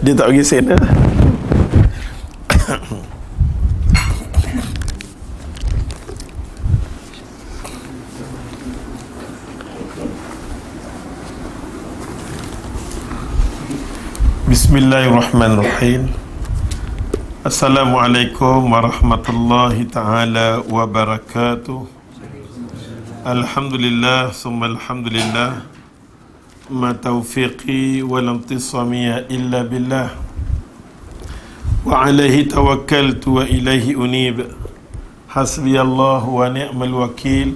Dia tak bagi sen dah. Bismillahirrahmanirrahim. Assalamualaikum warahmatullahi ta'ala wabarakatuh. Alhamdulillah summa alhamdulillah. Ma taufiqi wal intisamiya illa billah. Wa alaihi tawakkaltu wa ilaihi unib. Hasbiyallah wa ni'mal wakil.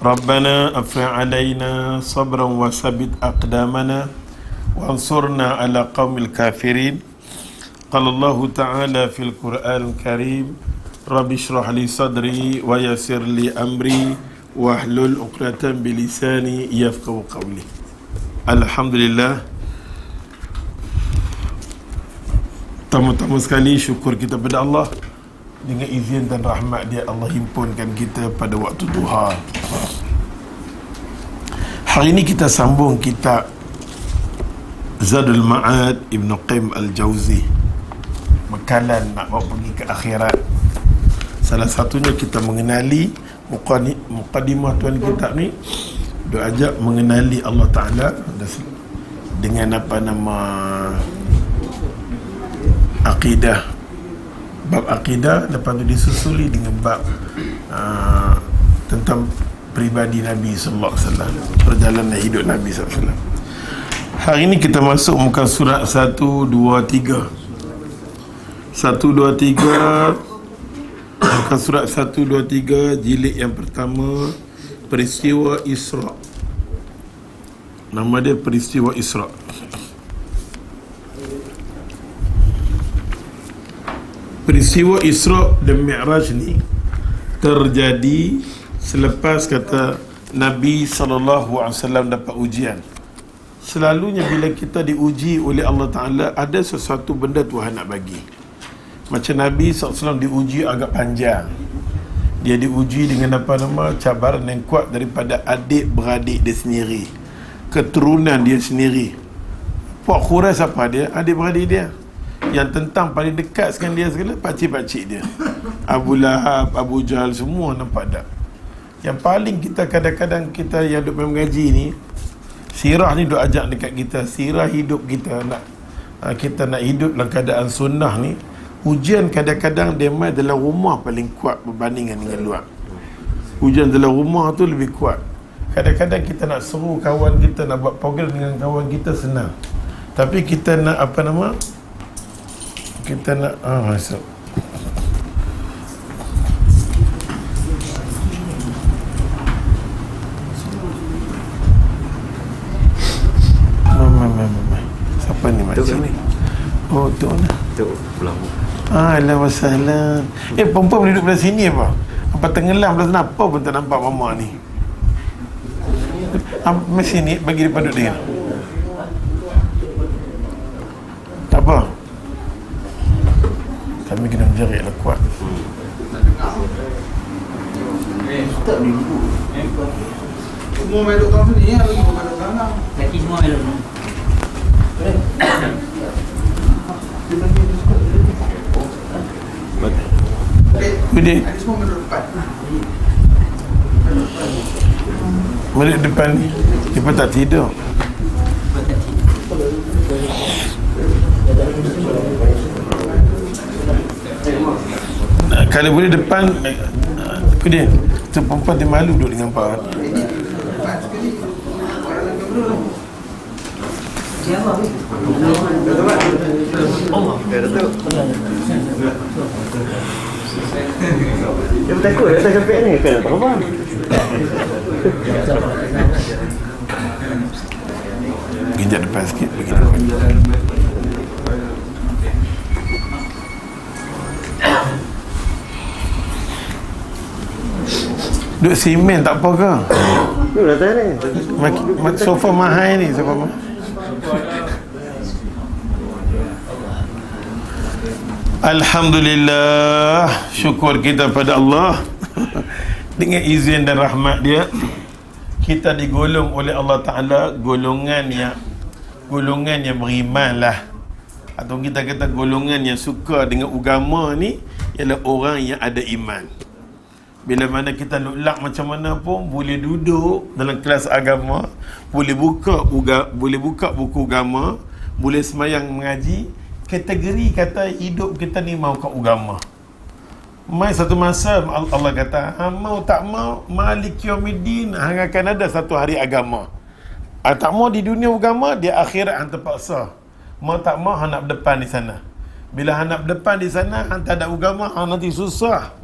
Rabbana afri' alaina sabran wa sabit aqdamana وانصرنا على قوم الكافرين. قال الله تعالى في القرآن الكريم رب اشرح لي صدري ويسر لي أمري واحلل عقدة بلساني يفقهوا قولي. Alhamdulillah, tamu-tamu sekali, syukur kita pada Allah. Dengan izin dan rahmat Dia, Allah himpunkan kita pada waktu duha. Hari ini kita sambung kitab Zadul Ma'ad Ibn Qayyim Al-Jawzi, bekalan nak bawa pergi ke akhirat. Salah satunya kita mengenali muqaddimah tuan kitab ni. Dia ajak mengenali Allah Ta'ala dengan apa nama akidah, bab akidah. Lepas tu disusuli dengan bab tentang peribadi Nabi Sallallahu Alaihi Wasallam, perjalanan hidup Nabi Sallallahu Alaihi Wasallam. Hari ini kita masuk muka surat 1, 2, 3. 1, 2, 3. Muka surat 1, 2, 3, jilid yang pertama, peristiwa Isra. Nama dia peristiwa Isra. Peristiwa Isra dan Mi'raj ni terjadi selepas kata Nabi SAW dapat ujian. Selalunya bila kita diuji oleh Allah Ta'ala, ada sesuatu benda Tuhan nak bagi. Macam Nabi SAW diuji agak panjang. Dia diuji dengan apa nama, cabaran yang kuat daripada adik-beradik dia sendiri, keturunan dia sendiri. Puak Quraisy apa dia? Adik-beradik dia. Yang tentang paling dekat sekali dia sekali, pakcik-pakcik dia. Abu Lahab, Abu Jahal, semua nampak tak? Yang paling kita kadang-kadang kita yang duk mengaji ni, sirah ni duk ajak dekat kita, sirah hidup kita. Kita nak hidup dalam keadaan sunnah ni. Ujian kadang-kadang dia main dalam rumah paling kuat berbandingan dengan luar. Ujian dalam rumah tu lebih kuat. Kadang-kadang kita nak seru kawan kita, nak buat program dengan kawan kita senang. Tapi kita nak apa nama, kita nak masuk siapa ni macam ni? Oh, tu mana? Tu pulang. Alah wassalam. Perempuan boleh duduk belah sini apa? Apa tenggelam belah sana apa pun tak nampak mama ni. Mesti ni bagi depan duduk dia. Tak apa. Kami kena menjerit lah kuat. Tak minggu. Semua meluk kat sini ya, lagi meluk sana. Lagi semua meluk. Gede. Ada semua meluk depan. Meluk depan ni. Dia tak tidur. Kalau boleh depan, dia tu perempuan dia malu duduk dengan Pak. Siapa ni? Allah. Datuk. Dia takut datang sampai ni kan tak apa. Ginjak depan sikit bagi depan. Duduk simen tak apa ke? Tu datang ni. Sofa mahal ni, sofa mahal. Alhamdulillah, syukur kita pada Allah. Dengan izin dan rahmat Dia, kita digolong oleh Allah Ta'ala golongan yang golongan yang beriman lah, atau kita kata golongan yang suka dengan agama ni ialah orang yang ada iman. Bila mana kita lulak macam mana pun boleh duduk dalam kelas agama, boleh buka buku agama, boleh semayang mengaji. Kategori kata hidup kita ni mau ke agama. Mai satu masa Allah kata, mau tak mau Malik Yaumiddin, hang akan ada satu hari agama. Tak mau di dunia agama, di akhirat hang terpaksa. Mau tak mau hang nak berdepan di sana. Bila hang nak berdepan di sana, hang tak ada agama, hang nanti susah.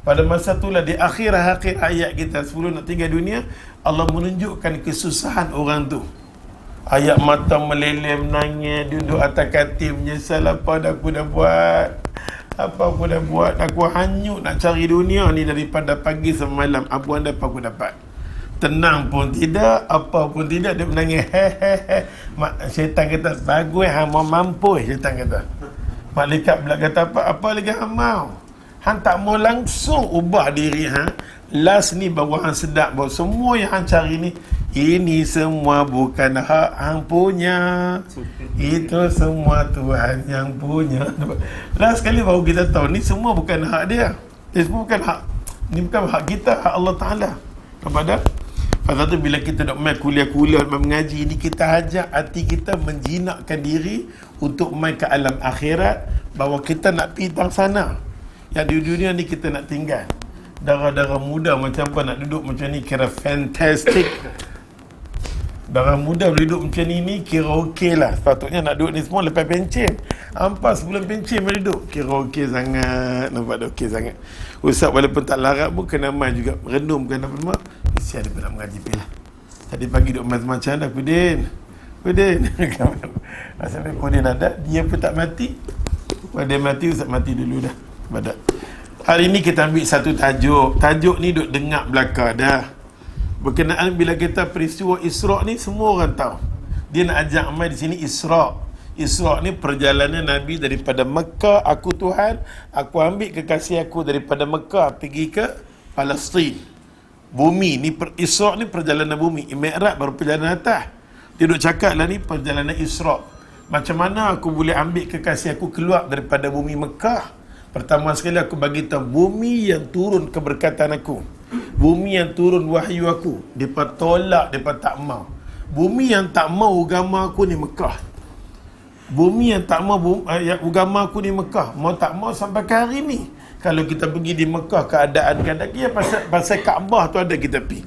Pada masa itulah di akhir ayat kita 10 nak tinggal dunia, Allah menunjukkan kesusahan orang tu. Ayat mata meleleh, menangis, duduk atas katil, menyesal apa dah aku dah buat. Apa aku dah buat, aku hanyut nak cari dunia ni daripada pagi sampai malam. Apa anda apa aku dapat? Tenang pun tidak, apa pun tidak, dia menangis. Syaitan kata, bagus hang mau mampu, syaitan kata. Malaikat pula kata, apa lagi hang mau? Hang tak mau langsung ubah diri hang. Last ni baru hang sedap bahawa semua yang hang cari ni, ini semua bukan hak hang punya. Itu semua Tuhan yang punya. Last sekali baru kita tahu ni semua bukan hak dia. Ini semua bukan hak. Ni bukan hak kita, hak Allah Ta'ala. Kepada pasal tu bila kita nak main kuliah-kuliah mengaji ni, kita ajak hati kita menjinakkan diri untuk main ke alam akhirat, bahawa kita nak pergi tang sana. Yang di dunia ni kita nak tinggal. Darah-darah muda macam apa nak duduk macam ni kira fantastic. Darah muda duduk macam ni kira okey lah. Sepatutnya nak duduk ni semua lepas pencen. Ampas sebelum pencen boleh duduk. Kira okey sangat. Nampak dah okey sangat. Ustaz walaupun tak larat pun kena main juga. Renung kena apa. Mesti ada pun nak mengaji pun lah. Tadi pagi duduk macam-macam dah. Pudin. Asalnya Pudin ada. Dia pun tak mati. Kalau dia mati, Ustaz mati dulu dah. Badak. Hari ni kita ambil satu tajuk. Tajuk ni duk dengar belakang dah. Berkenaan bila kita peristiwa Isra' ni semua orang tahu. Dia nak ajak mai di sini Isra'. Isra' ni perjalanan Nabi daripada Mekah, aku Tuhan, aku ambil kekasih aku daripada Mekah pergi ke Palestin. Bumi ni Isra' ni perjalanan bumi. Mi'raj baru perjalanan atas. Dia duk cakap lah ni perjalanan Isra'. Macam mana aku boleh ambil kekasih aku keluar daripada bumi Mekah? Pertama sekali aku bagi tahu bumi yang turun keberkatan aku. Bumi yang turun wahyu aku. Depa tolak, depa tak mau. Bumi yang tak mau agama aku ni Mekah. Bumi yang tak mau agama aku ni Mekah. Mau tak mau sampai ke hari ni. Kalau kita pergi di Mekah keadaan dia pasal Kaabah tu ada kita pergi.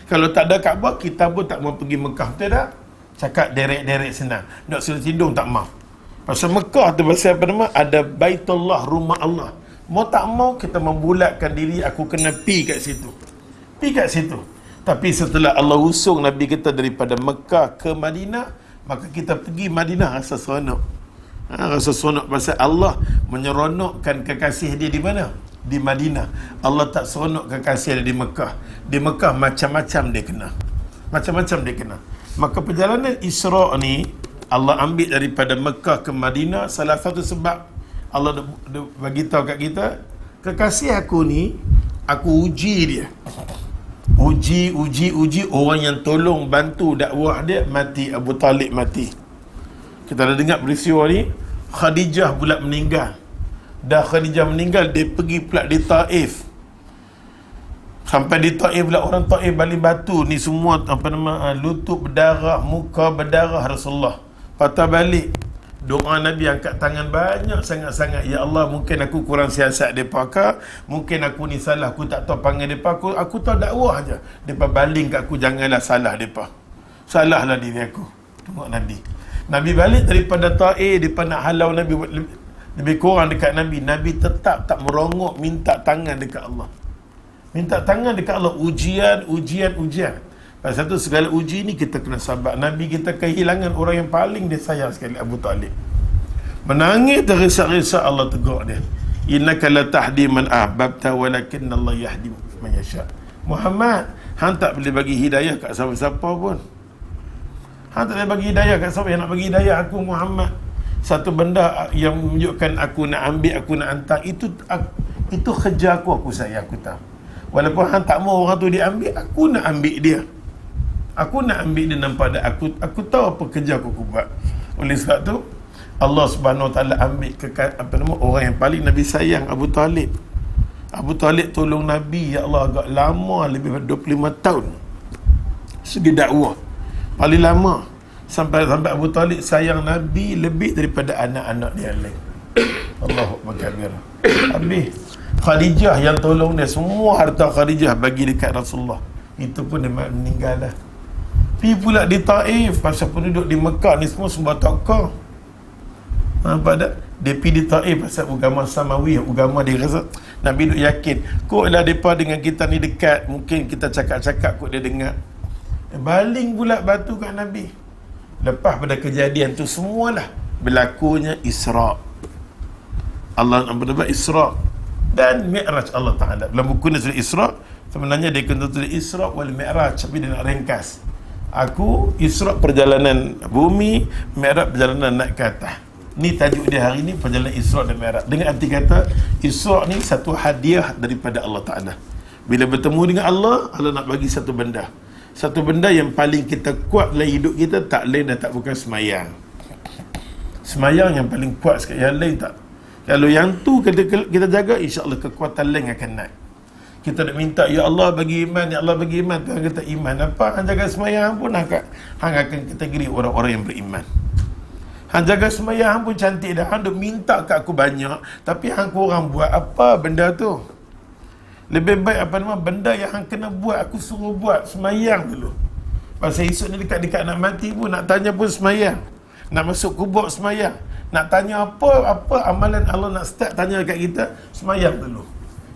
Kalau tak ada Kaabah kita pun tak mau pergi Mekah. Betul tak? Cakap derek-derek senang. Nak suruh tidung tak mau. Pasal Mekah tu pasal apa nama? Ada Baitullah, rumah Allah. Mau tak mau kita membulatkan diri, aku kena pi kat situ. Pi kat situ. Tapi setelah Allah usung Nabi kita daripada Mekah ke Madinah, maka kita pergi Madinah rasa seronok. Rasa seronok pasal Allah menyeronokkan kekasih dia di mana? Di Madinah. Allah tak seronok kekasih dia di Mekah. Di Mekah macam-macam dia kena. Macam-macam dia kena. Maka perjalanan Isra' ni Allah ambil daripada Mekah ke Madinah. Salah satu sebab Allah bagi tahu kat kita, kekasih aku ni aku uji dia. Uji orang yang tolong bantu dakwah dia mati. Abu Talib mati. Kita dah dengar peristiwa ni. Khadijah pula meninggal. Dah Khadijah meninggal, dia pergi pula di Taif. Sampai di Taif pula, orang Taif balik batu ni semua lutut berdarah, muka berdarah Rasulullah. Patah balik, doa Nabi angkat tangan banyak sangat-sangat. Ya Allah, mungkin aku kurang siasat mereka ke, mungkin aku ni salah, aku tak tahu panggil mereka, aku tahu dakwah je. Mereka baling kat aku, janganlah salah mereka. Salahlah diri aku. Tengok Nabi. Nabi balik daripada Taif, mereka nak halau Nabi lebih kurang dekat Nabi. Nabi tetap tak merongok, minta tangan dekat Allah. Minta tangan dekat Allah. Ujian. Pasal tu segala uji ni kita kena sabar. Nabi kita kehilangan orang yang paling dia sayang sekali, Abu Talib. Menangis terisa-risa, Allah tegur dia. Innaka la tahdi man ahbabta walakinna Allah yahdi man yasha. Muhammad, hang tak boleh bagi hidayah kat siapa-siapa pun. Hang tak boleh bagi hidayah kat siapa yang nak bagi hidayah aku Muhammad. Satu benda yang menunjukkan aku nak ambil, aku nak hantar, itu kerja aku sayang, aku tahu. Walaupun hang tak mau orang tu diambil, aku nak ambil dia. Aku nak ambil dia nampak dah. Aku tahu apa kerja aku buat. Oleh sebab tu Allah Subhanahu Wa Taala ambil orang yang paling Nabi sayang, Abu Talib. Abu Talib tolong Nabi, ya Allah, agak lama, lebih daripada 25 tahun segi dakwah, paling lama. Sampai Abu Talib sayang Nabi lebih daripada anak-anak dia lain. Allahu Akbar. Habis Khadijah yang tolong dia, semua harta Khadijah bagi dekat Rasulullah. Itu pun dia meninggal dah. Pergi pula di Taif, pasal penduduk di Mekah ni semua tokoh. Nampak tak? Dia pergi di Taif pasal agama Samawi, agama dia rasa Nabi duk yakin, koklah mereka dengan kita ni dekat, mungkin kita cakap-cakap kot dia dengar. Baling pula batu kat Nabi. Lepas pada kejadian tu semualah berlakunya Isra'. Allah nampak Isra' dan Mi'raj Allah Ta'ala. Dalam buku ni tulis Isra', sebenarnya dia kena tulis Isra' wal Mi'raj, tapi dia nak ringkas. Aku Isra' perjalanan bumi, Mi'raj perjalanan naik ke atas. Ni tajuk dia hari ni, perjalanan Isra' dan Mi'raj. Dengan arti kata Isra' ni satu hadiah daripada Allah Ta'ala. Bila bertemu dengan Allah, Allah nak bagi satu benda. Satu benda yang paling kita kuat dalam hidup kita, tak lain dan tak bukan semayang. Semayang yang paling kuat sekali, yang lain tak. Kalau yang tu kita jaga, insya-Allah kekuatan lain akan naik. Kita nak minta, ya Allah bagi iman, ya Allah bagi iman. Tuhan kata iman apa? Hang jaga semayang pun hang akan kategori orang-orang yang beriman. Hang jaga semayang pun cantik dah. Hang duk minta kat aku banyak, tapi hang kurang buat apa benda tu. Lebih baik benda yang hang kena buat, aku suruh buat semayang dulu. Pasal esok ni dekat-dekat nak mati pun, nak tanya pun semayang. Nak masuk kubur semayang. Nak tanya apa amalan Allah nak start tanya kat kita, semayang dulu.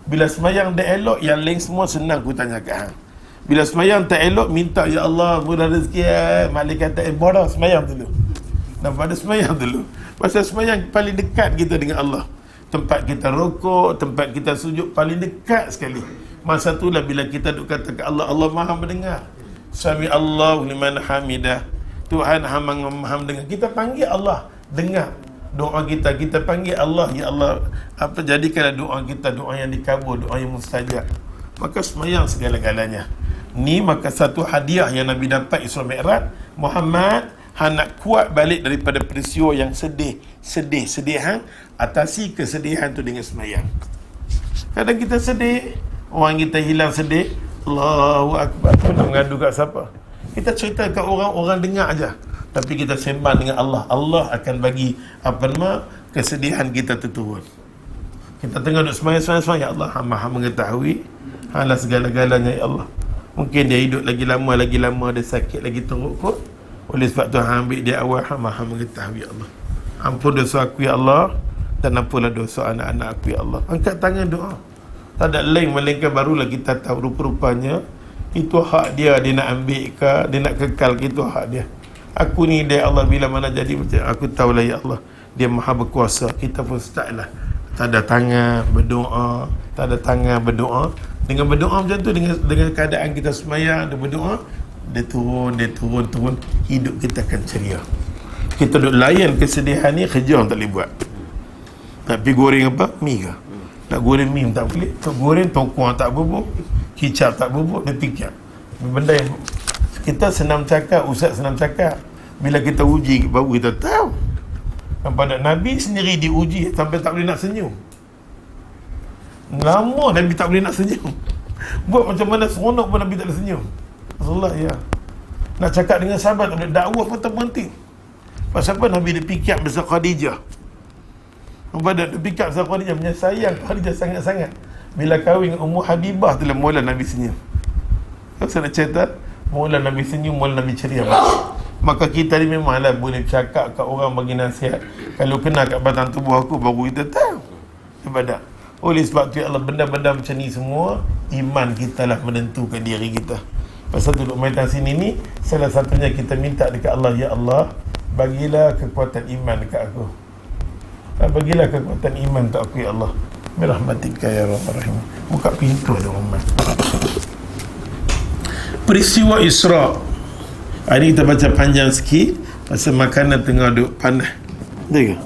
Bila semayang dah elok, yang lain semua senang aku tanya kat hang. Bila semayang tak elok, minta, ya Allah murah rezeki, malik kata bodoh, semayang dulu. Nampak ada, semayang dulu. Pasal semayang paling dekat kita dengan Allah. Tempat kita rokok, tempat kita sujud paling dekat sekali. Masa itulah bila kita duk kata ke Allah, Allah Maha mendengar. Sami Allahu liman hamidah. Tuhan Maha mendengar. Kita panggil Allah, dengar doa kita. Kita panggil Allah, ya Allah, jadikanlah doa kita doa yang dikabul, doa yang mustajab. Maka semayang segala-galanya. Ni maka satu hadiah yang Nabi dapat Isra Mi'raj. Muhammad nak kuat balik daripada peristiwa yang sedih, atasi kesedihan tu dengan semayang. Kadang kita sedih, orang kita hilang sedih, Allahu Akbar, tu nak mengadu kat siapa? Kita cerita kat orang dengar aja. Tapi kita sembang dengan Allah, Allah akan bagi kesedihan kita terturun. Kita tengah duduk semayang, ya Allah, Maha mengetahui halah segala-galanya, ya Allah. Mungkin dia hidup lagi lama, dia sakit lagi teruk kot. Oleh sebab tu ambil dia awal, Maha mengetahui, ya Allah. Ampun dosa aku, ya Allah, dan ampunlah dosa anak-anak aku, ya Allah. Angkat tangan doa. Tak ada lain melainkan barulah kita tahu rupa-rupanya itu hak dia nak ambil ke, dia nak kekal ke, itu hak dia. Aku ni dia Allah, bila mana jadi macam aku tahulah, ya Allah, dia Maha berkuasa. Kita pun startlah, tak ada tangan berdoa, tak ada tangan berdoa. Dengan berdoa macam tu, dengan keadaan kita semayang, dia berdoa, dia turun, hidup kita akan ceria. Kita duk layan kesedihan ni, kerja tak boleh buat. Nak pergi goreng apa? Mi ke? Nak goreng mi tak boleh. Nak goreng tokuang tak bubuk, kicap tak bubuk, dia fikir benda yang kita senang cakap, ustaz senang cakap. Bila kita uji, baru kita tahu. Pada Nabi sendiri diuji sampai tak boleh nak senyum. Lama Nabi tak boleh nak senyum. Buat macam mana seronok pun Nabi tak boleh senyum. Rasulullah, ya. Nak cakap dengan sahabat, tak boleh, dakwah pun terberhenti. Pasal apa? Nabi dia fikir besar Khadijah. Pada dia fikir besar Khadijah, punya sayang Khadijah sangat-sangat. Bila kahwin dengan Ummu Habibah, itulah mula Nabi senyum. Saya nak cerita, mula Nabi senyum, mula Nabi ceria. Maka kita ni memanglah boleh cakap kat orang, bagi nasihat. Kalau kena kat batang tubuh aku, baru kita tahu. Ibadah. Oleh sebab tu, ya Allah, benda-benda macam ni semua, iman kita lah menentukan diri kita. Pasal tu duduk main sini ni, salah satunya kita minta dekat Allah, ya Allah, bagilah kekuatan iman dekat aku. Bagilah kekuatan iman untuk aku, ya Allah. Birahmatika ya Rabbal Rahim. Buka pintu ada Rahman. Peristiwa Isra'. Hari kita baca panjang sikit pasal makanan tengah duk panas. Betul ke?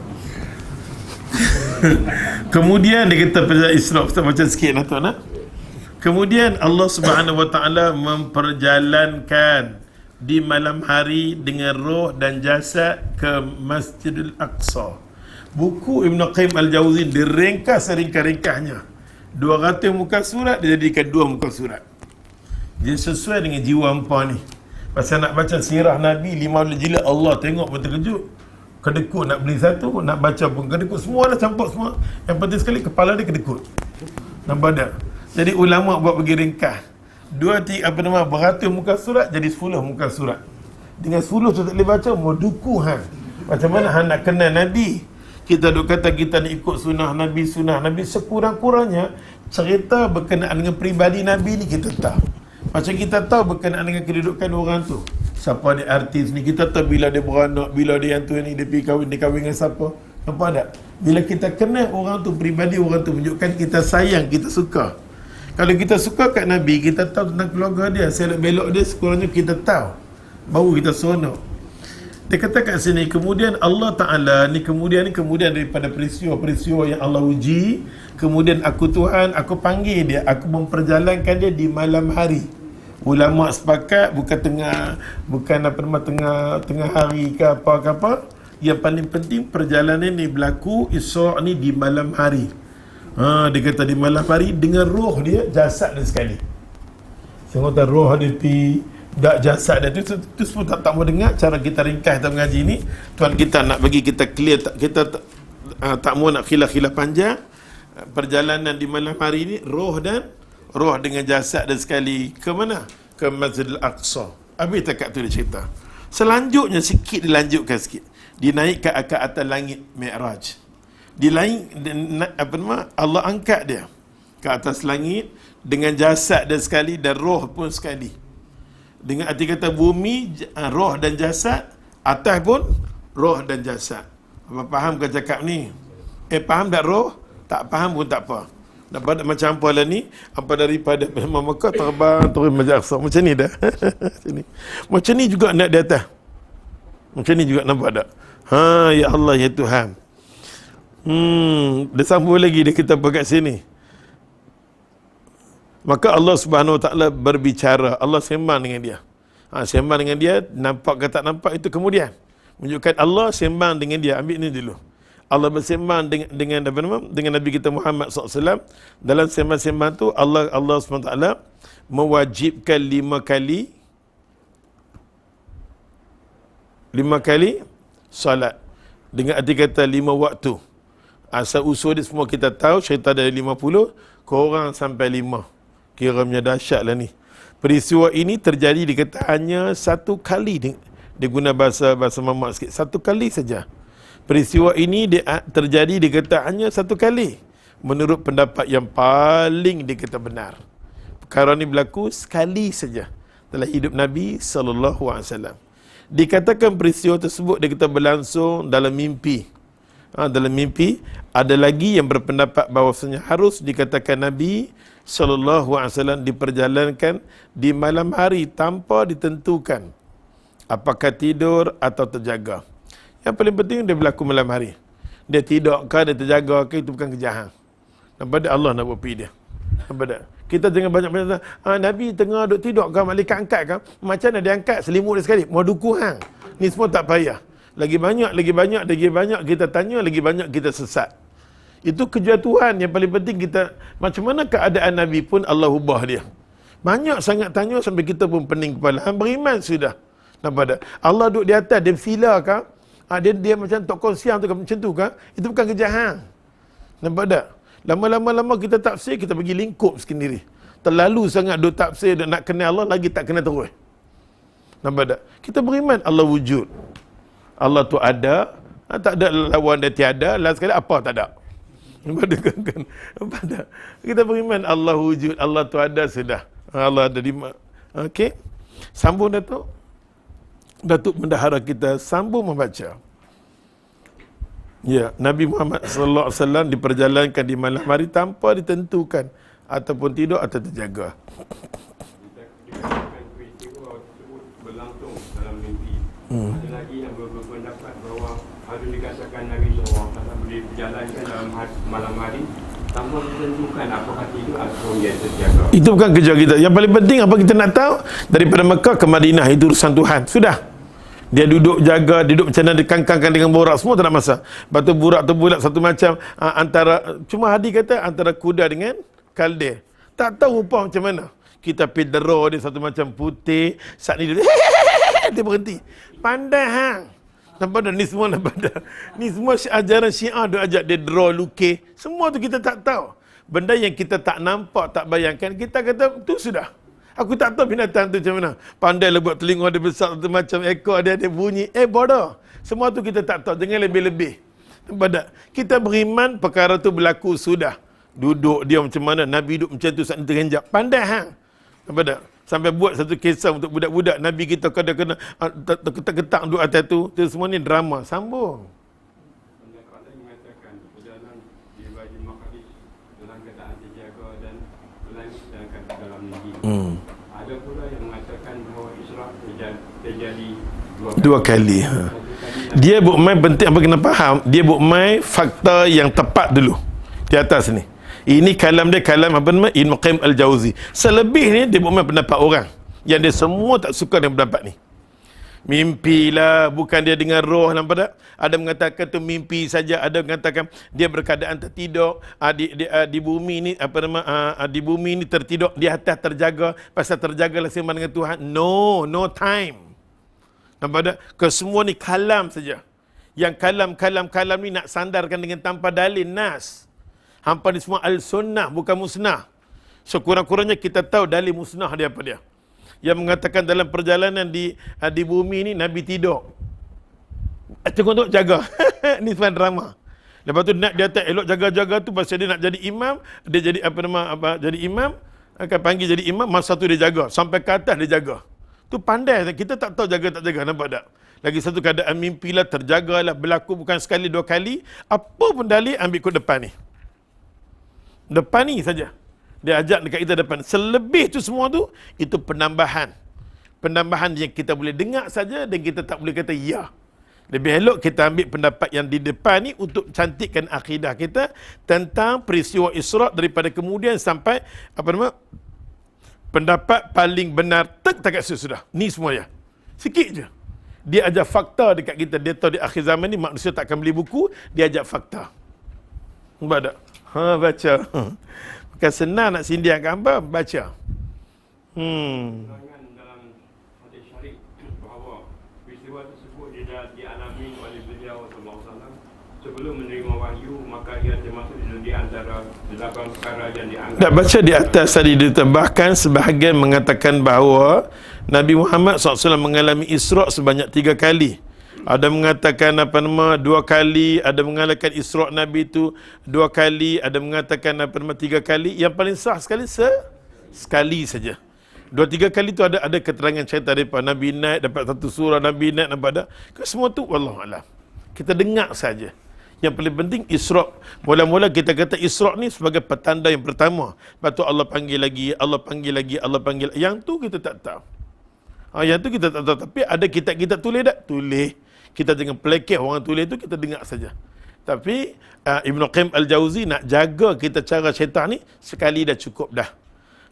Kemudian dia kata pada Isra', kita baca sikit lah tuan. Kemudian Allah Subhanahu Wa Taala memperjalankan di malam hari dengan roh dan jasad ke Masjidil Aqsa. Buku Ibn Qayyim Al-Jawzi diringkas seringkas-ringkasnya. 200 muka surat dia jadikan 2 muka surat. Dia sesuai dengan jiwa hampa ni. Pasal nak baca sirah Nabi 15 jilid, Allah tengok pun terkejut. Kedekut nak beli satu, nak baca pun kedekut. Semua dah campak semua. Yang penting sekali kepala dia kedekut. Nampak tak? Jadi ulama buat pergi ringkas. Beratus muka surat jadi 10 muka surat. Dengan 10 tu tak boleh baca, mau duku hang. Macam mana hang nak kenal Nabi? Kita duk kata kita nak ikut sunnah Nabi sekurang-kurangnya cerita berkenaan dengan peribadi Nabi ni kita tahu. Macam kita tahu berkenaan dengan kedudukan orang tu. Siapa dia artis ni, kita tahu bila dia beranak, bila dia yang tu ni, dia kahwin dengan siapa. Nampak tak? Bila kita kenal orang tu, peribadi orang tu, menunjukkan kita sayang, kita suka. Kalau kita suka kat Nabi, kita tahu tentang keluarga dia, selok belok dia, sekurangnya kita tahu. Baru kita seronok. Dia kata kat sini, kemudian Allah Ta'ala ni kemudian daripada peristiwa-peristiwa yang Allah uji, kemudian aku Tuhan, aku panggil dia, aku memperjalankan dia di malam hari. Ulama sepakat bukan tengah hari ke apa. Yang paling penting perjalanan ni berlaku Isra' ni di malam hari. Dia kata di malam hari dengan roh dia, jasad dia sekali. Saya kata roh dia dak jasad dia tu semua tak mau dengar cara kita ringkas kita mengaji ni. Tuan kita nak bagi kita clear, kita tak mau nak khilaf panjang. Perjalanan di malam hari ni roh dengan jasad dia sekali ke mana? Ke Masjidil Aqsa. Habis takat tu dia cerita. Selanjutnya sikit dilanjutkan sikit. Dinaikkan ke atas langit Mi'raj. Allah angkat dia ke atas langit dengan jasad dia sekali dan roh pun sekali. Dengan arti kata bumi, roh dan jasad, atas pun roh dan jasad. Apa faham ke cakap ni? Faham tak roh? Tak faham pun tak apa. Dapat macam apa lah ni? Apa daripada Mekah terbang turun Masjid Aqsa. Macam ni dah. Macam ni juga nak di atas. Macam ni juga nampak tak? Ya Allah, ya Tuhan. Dia sambung lagi, dia kita kat sini. Maka Allah Subhanahu Wa Taala berbicara. Allah sembang dengan dia. Sembang dengan dia, nampak ke tak nampak itu kemudian. Menunjukkan Allah sembang dengan dia. Ambil ni dulu. Allah bersembang dengan Nabi kita Muhammad SAW. Dalam sembang-sembang tu Allah SWT mewajibkan 5 kali salat. Dengan arti kata 5 waktu. Asal usul dia semua kita tahu, cerita dari 50, korang sampai 5. Kiranya dahsyat lah ni. Peristiwa ini terjadi dikata hanya 1 kali. Dia guna bahasa mamak sikit. 1 kali saja. Peristiwa ini terjadi dikata hanya 1 kali. Menurut pendapat yang paling dikata benar. Perkara ini berlaku sekali saja dalam hidup Nabi SAW. Dikatakan peristiwa tersebut dikata berlangsung dalam mimpi. Dalam mimpi. Ada lagi yang berpendapat bahawasanya harus dikatakan Nabi SAW diperjalankan di malam hari tanpa ditentukan apakah tidur atau terjaga. Yang paling penting dia berlaku malam hari. Dia tidur ke, dia terjaga ke, itu bukan kejahatan. Nampak tak? Allah nak buat pergi dia. Nampak tak? Kita jangan banyak-banyak Nabi tengah duduk tidur ke, malaikat angkat ke, macam mana dia angkat selimut dia sekali, mau duku hang. Ni semua tak payah. Lagi banyak kita tanya, lagi banyak kita sesat. Itu kerja Tuhan. Yang paling penting kita, macam mana keadaan Nabi pun Allah ubah dia. Banyak sangat tanya sampai kita pun pening kepala. Beriman sudah. Nampak tak? Allah duduk di atas, dia fila ke? Dia macam tokoh siang tu, macam tu ke? Itu bukan kerja hang. Nampak tak? Lama-lama kita tafsir, kita pergi lingkup sendiri. Terlalu sangat duk tafsir, nak kenal Allah, lagi tak kenal terus. Nampak tak? Kita beriman Allah wujud. Allah tu ada, tak ada lawan dia tiada, last sekali apa tak ada. Nampak tak? Nampak tak? Kita beriman Allah wujud, Allah tu ada sudah. Allah ada di mana. Okey. Sambung Datuk. Datuk bendahara kita sambung membaca. Ya, Nabi Muhammad sallallahu alaihi wasallam diperjalankan di malam hari tanpa ditentukan ataupun tidur atau terjaga. Peristiwa tersebut berlangsung dalam mimpi. Ada lagi yang berpendapat bahawa harus dikatakan Nabi SAW boleh berjalankan dalam malam hari tanpa ditentukan apakah tidur atau dia terjaga. Itu bukan kerja kita. Yang paling penting apa kita nak tahu, daripada Mekah ke Madinah itu urusan Tuhan. Sudah. Dia duduk jaga, duduk macam mana, dikangkangkan dengan borak, semua tak ada masa. Lepas tu borak tu bulat satu macam, antara, cuma Hadi kata antara kuda dengan kalde. Tak tahu rupa macam mana. Kita pergi draw dia satu macam putih, saat ni dia dia berhenti. Pandai hang. Nampak dah, ni semua nampak dah. Ni semua ajaran Syiah dia ajak dia draw, lukis. Semua tu kita tak tahu. Benda yang kita tak nampak, tak bayangkan, kita kata tu sudah. Aku tak tahu binatang tu macam mana. Pandai lah buat telinga dia besar tu macam ekor dia ada bunyi. Bodoh. Semua tu kita tak tahu. Jangan lebih-lebih. Nampak tak? Kita beriman perkara tu berlaku sudah. Duduk dia macam mana. Nabi duduk macam tu saat ni terhenjak. Pandai hang. Nampak tak? Sampai buat satu kisah untuk budak-budak. Nabi kita kena ketak-ketak duduk atas tu. Itu semua ni drama. Sambung. Pendapat lain mengatakan perjalanan di baju Maqdis dalam keadaan terjaga dan lain sedangkan dalam negeri. Ada pula yang mengatakan bahawa Isra' terjadi Dua kali. Dia buat main penting apa kena faham. Dia buat main fakta yang tepat dulu. Di atas ni. Ini kalam dia, kalam apa nama? Ibn Qayyim Al-Jauzi. Selebih ni dia buat main pendapat orang. Yang dia semua tak suka dengan pendapat ni. Mimpi lah, bukan dia dengan roh, nampak tak? Ada mengatakan tu mimpi saja, ada mengatakan dia berkeadaan tertidur, di bumi ni apa nama, di bumi ni tertidur, di atas terjaga, pasal terjagalah sembang dengan Tuhan. No time. Nampak tak? Kesemua ni kalam saja. Yang kalam ni nak sandarkan dengan tanpa dalil nas. Hampa ni semua al-sunnah, bukan musnah. Sekurang-kurangnya kita tahu dalil musnah dia apa dia. Yang mengatakan dalam perjalanan di bumi ni Nabi tidur. Tengok tu jaga. Ni sebenarnya drama. Lepas tu nak dia tak elok jaga-jaga tu pasal dia nak jadi imam, dia jadi jadi imam, akan panggil jadi imam, masa tu dia jaga sampai ke atas dia jaga. Tu pandai, kita tak tahu jaga tak jaga, nampak tak? Lagi satu keadaan mimpilah, terjagalah, berlaku bukan sekali dua kali. Apa pun dalil ambil ke depan ni. Depan ni saja. Dia ajak dekat kita depan. Selebih tu semua tu, itu penambahan. Penambahan yang kita boleh dengar saja dan kita tak boleh kata ya. Lebih elok kita ambil pendapat yang di depan ni untuk cantikkan akidah kita tentang peristiwa Isra' daripada kemudian sampai apa nama, pendapat paling benar tak kat situ sudah. Ni semua ya. Sikit je. Dia ajak fakta dekat kita. Dia tahu di akhir zaman ni manusia tak akan beli buku, dia ajak fakta. Nampak tak? Baca. Bukan senang nak sindihan hamba, baca. Keterangan dalam hadis syarif bahawa peristiwa tersebut dia dialami oleh beliau sallallahu alaihi wasallam sebelum menerima wahyu, maka ia termasuk di antara 8 perkara yang dianggap. Tak baca di atas tadi ditambahkan sebahagian mengatakan bahawa Nabi Muhammad SAW mengalami Isra' sebanyak 3 kali. Ada mengatakan apa nama 2 kali, ada mengatakan Isra' Nabi itu 2 kali, ada mengatakan apa nama 3 kali. Yang paling sah sekali sekali saja. 2-3 kali tu ada keterangan cerita daripada Nabi naik dapat satu surah, Nabi naik nampak tak? Semua tu wallahualam. Kita dengar saja. Yang paling penting Isra'. Mula-mula kita kata Isra' ni sebagai petanda yang pertama. Lepas tu Allah panggil lagi, Allah panggil lagi, Allah panggil. Yang tu kita tak tahu. Yang tu kita tak tahu. Tapi ada kitab-kitab tulis tak? Tulis. Kita jangan pelekeh orang tulis tu, kita dengar saja. Tapi Ibn Qayyim Al-Jauzi nak jaga kita cara syaitan ni, sekali dah cukup dah.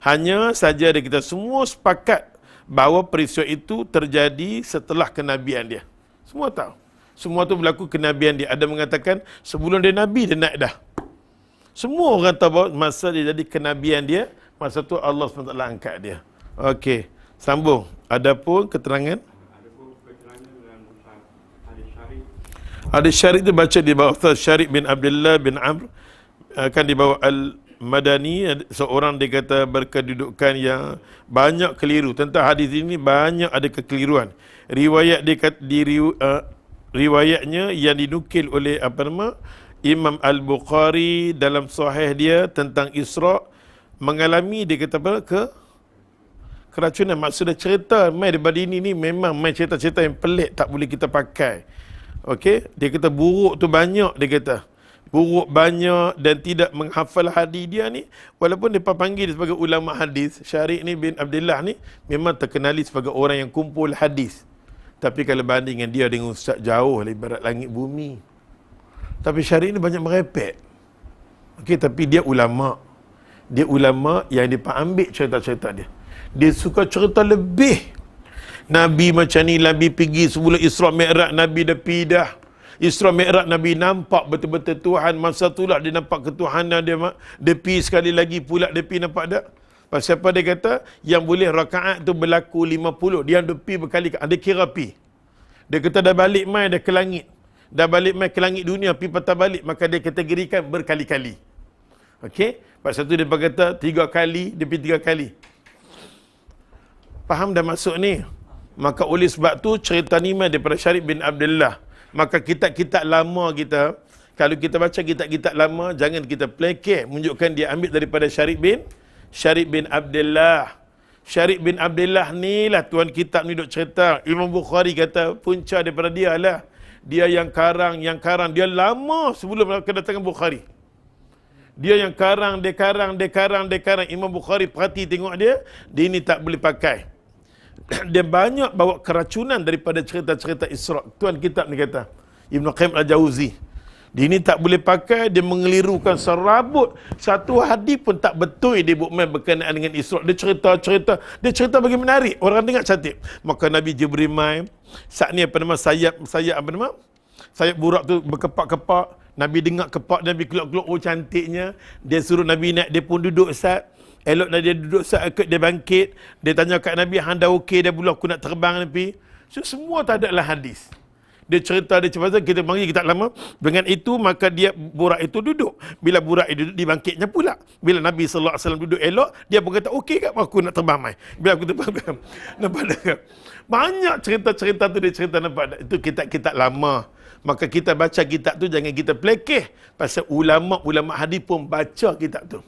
Hanya saja kita semua sepakat bahawa peristiwa itu terjadi setelah kenabian dia. Semua tahu. Semua tu berlaku kenabian dia. Ada mengatakan sebelum dia Nabi dia naik dah. Semua orang tahu bahawa masa dia jadi kenabian dia, masa tu Allah SWT angkat dia. Okey, sambung. Adapun keterangan hadis syarif itu baca di bawah Ustaz Syarif bin Abdullah bin Amr, akan di bawah Al-Madani. Seorang dia kata berkedudukan yang banyak keliru tentang hadis ini, banyak ada kekeliruan. Riwayat dia kata, riwayatnya yang dinukil oleh apa nama Imam Al-Bukhari dalam sahih dia tentang Isra' mengalami dia kata apa keracunan. Maksudnya cerita mai daripada ini ni memang mai cerita-cerita yang pelik, tak boleh kita pakai. Okey, dia kata buruk tu banyak, dia kata. Buruk banyak dan tidak menghafal hadis dia ni, walaupun dia panggil dia sebagai ulama hadis. Syarif ni bin Abdullah ni memang terkenali sebagai orang yang kumpul hadis. Tapi kalau bandingkan dia dengan ustaz, jauh lah ibarat langit bumi. Tapi Syarif ni banyak merepek. Okey, tapi dia ulama. Dia ulama yang dia ambil cerita-cerita dia. Dia suka cerita lebih. Nabi macam ni, Nabi pergi sebelum Isra Mi'raj, Nabi dah pindah. Isra Mi'raj, Nabi nampak betul-betul Tuhan. Masa itulah dia nampak ketuhanan dia. Dia pergi sekali lagi pula, dia pergi nampak tak? Pasal apa dia kata? Yang boleh rakaat tu berlaku 50. Dia ada pergi berkali-kali. Dia kira pergi. Dia kata dah balik mai dah ke langit. Dah balik mai ke langit dunia, pergi patah balik. Maka dia kategorikan berkali-kali. Okey? Pasal tu dia kata 3 kali, dia pergi 3 kali. Faham dah maksud ni? Maka oleh sebab tu cerita ni daripada Syarif bin Abdullah. Maka kitab-kitab lama kita, kalau kita baca kitab-kitab lama, jangan kita pelekeh menunjukkan dia ambil daripada Syarif bin Abdullah. Syarif bin Abdullah ni lah tuan kitab ni duk cerita. Imam Bukhari kata punca daripada dia lah. Dia yang karang. Dia lama sebelum kedatangan Bukhari. Dia yang karang. Imam Bukhari perhati tengok dia ni tak boleh pakai. Dia banyak bawa keracunan daripada cerita-cerita Isra. Tuan kitab ni kata, Ibn Qayyim Al-Jauzi. Dia ni tak boleh pakai, dia mengelirukan serabut. Satu hadis pun tak betul dia buat main berkenaan dengan Isra. Dia cerita bagi menarik. Orang dengar cantik. Maka Nabi Jibril mai, saat ni sayap burak tu berkepak-kepak. Nabi dengar kepak, Nabi kelok-kelok, oh cantiknya. Dia suruh Nabi naik, dia pun duduk sat. Elok dia duduk sat, dia bangkit. Dia tanya kat Nabi, hang dah okey dah pula aku nak terbang Nabi. So, semua tak ada lah hadis. Dia cerita, dia cerita, kita panggil kita lama. Dengan itu, maka dia burak itu duduk. Bila burak itu duduk, dibangkitnya pula. Bila Nabi SAW duduk elok, dia pun kata, okey kat aku nak terbang mai. Bila aku terbang, nampak tak? Banyak cerita-cerita tu dia cerita, nampak tak? Itu kitab-kitab lama. Maka kita baca kitab tu, jangan kita pelekeh. Pasal ulama' hadis pun baca kitab tu.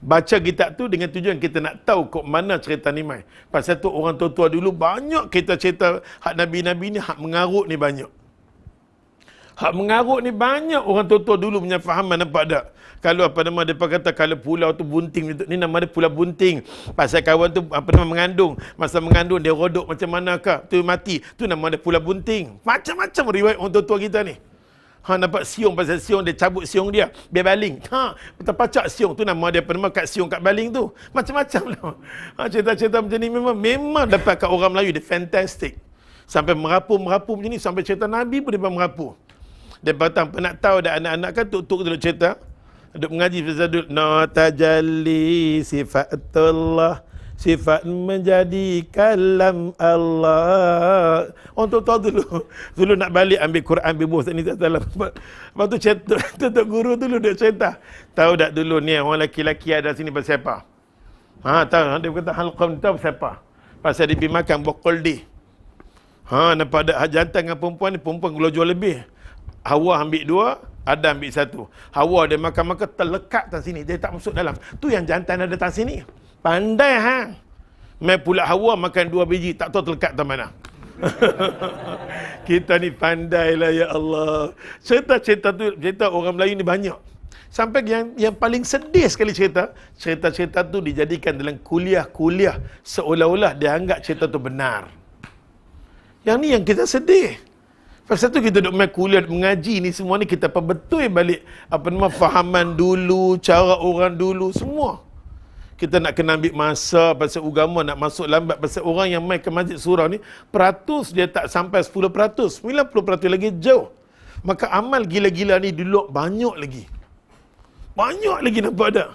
Baca kitab tu dengan tujuan kita nak tahu kok mana cerita ni mai. Pasal tu orang tua-tua dulu banyak kita cerita hak Nabi-Nabi ni, hak mengarut ni banyak. Hak mengarut ni banyak orang tua-tua dulu punya fahaman, nampak tak? Kalau dia kata kalau pulau tu bunting, ni nama dia pulau bunting. Pasal kawan tu mengandung. Masa mengandung dia rodok macam manakah? Tu mati. Tu nama dia pulau bunting. Macam-macam riwayat orang tua-tua kita ni. Nampak siung, pasal siung dia cabut siung dia, biar baling. Terpacak siung tu nama dia kat siung kat baling tu. Macam-macam lah. Cerita-cerita macam ni memang dapat kat orang Melayu dia fantastic. Sampai merapu macam ni, sampai cerita Nabi pun dia merapu. Dia patang nak tahu dah anak-anak kan tuk-tuk dulu cerita. Duk mengaji Fazadul tajalli sifatullah, sifat menjadi kalam Allah. Orang tahu dulu nak balik ambil Quran, ambil buah ni tak dalam. Lepas tu Tok Guru dulu dia cerita. Tahu tak dulu ni orang lelaki-lelaki ada sini pasal apa? Tahu dia kata halqam tahu pasal apa? Pasal dia pergi makan bokol di. Nampak ada jantan dengan perempuan ni, perempuan jual lebih. Hawa ambil 2, Adam ambil 1. Hawa dia makan-makan terlekat atas sini, dia tak masuk dalam. Tu yang jantan ada atas sini. Pandai Mai pula Hawa makan 2 biji, tak tahu terlekat tak mana. Kita ni pandailah ya Allah. Cerita-cerita tu, cerita orang Melayu ni banyak. Sampai yang paling sedih sekali cerita-cerita tu dijadikan dalam kuliah-kuliah seolah-olah dia anggap cerita tu benar. Yang ni yang kita sedih. Pasal tu kita duk main kuliah, mengaji ni semua ni kita perbetul balik fahaman dulu, cara orang dulu semua. Kita nak kena ambil masa pasal agama nak masuk lambat. Pasal orang yang main ke masjid surau ni, peratus dia tak sampai 10%. 90% lagi jauh. Maka amal gila-gila ni dulu banyak lagi. Banyak lagi, nampak tak?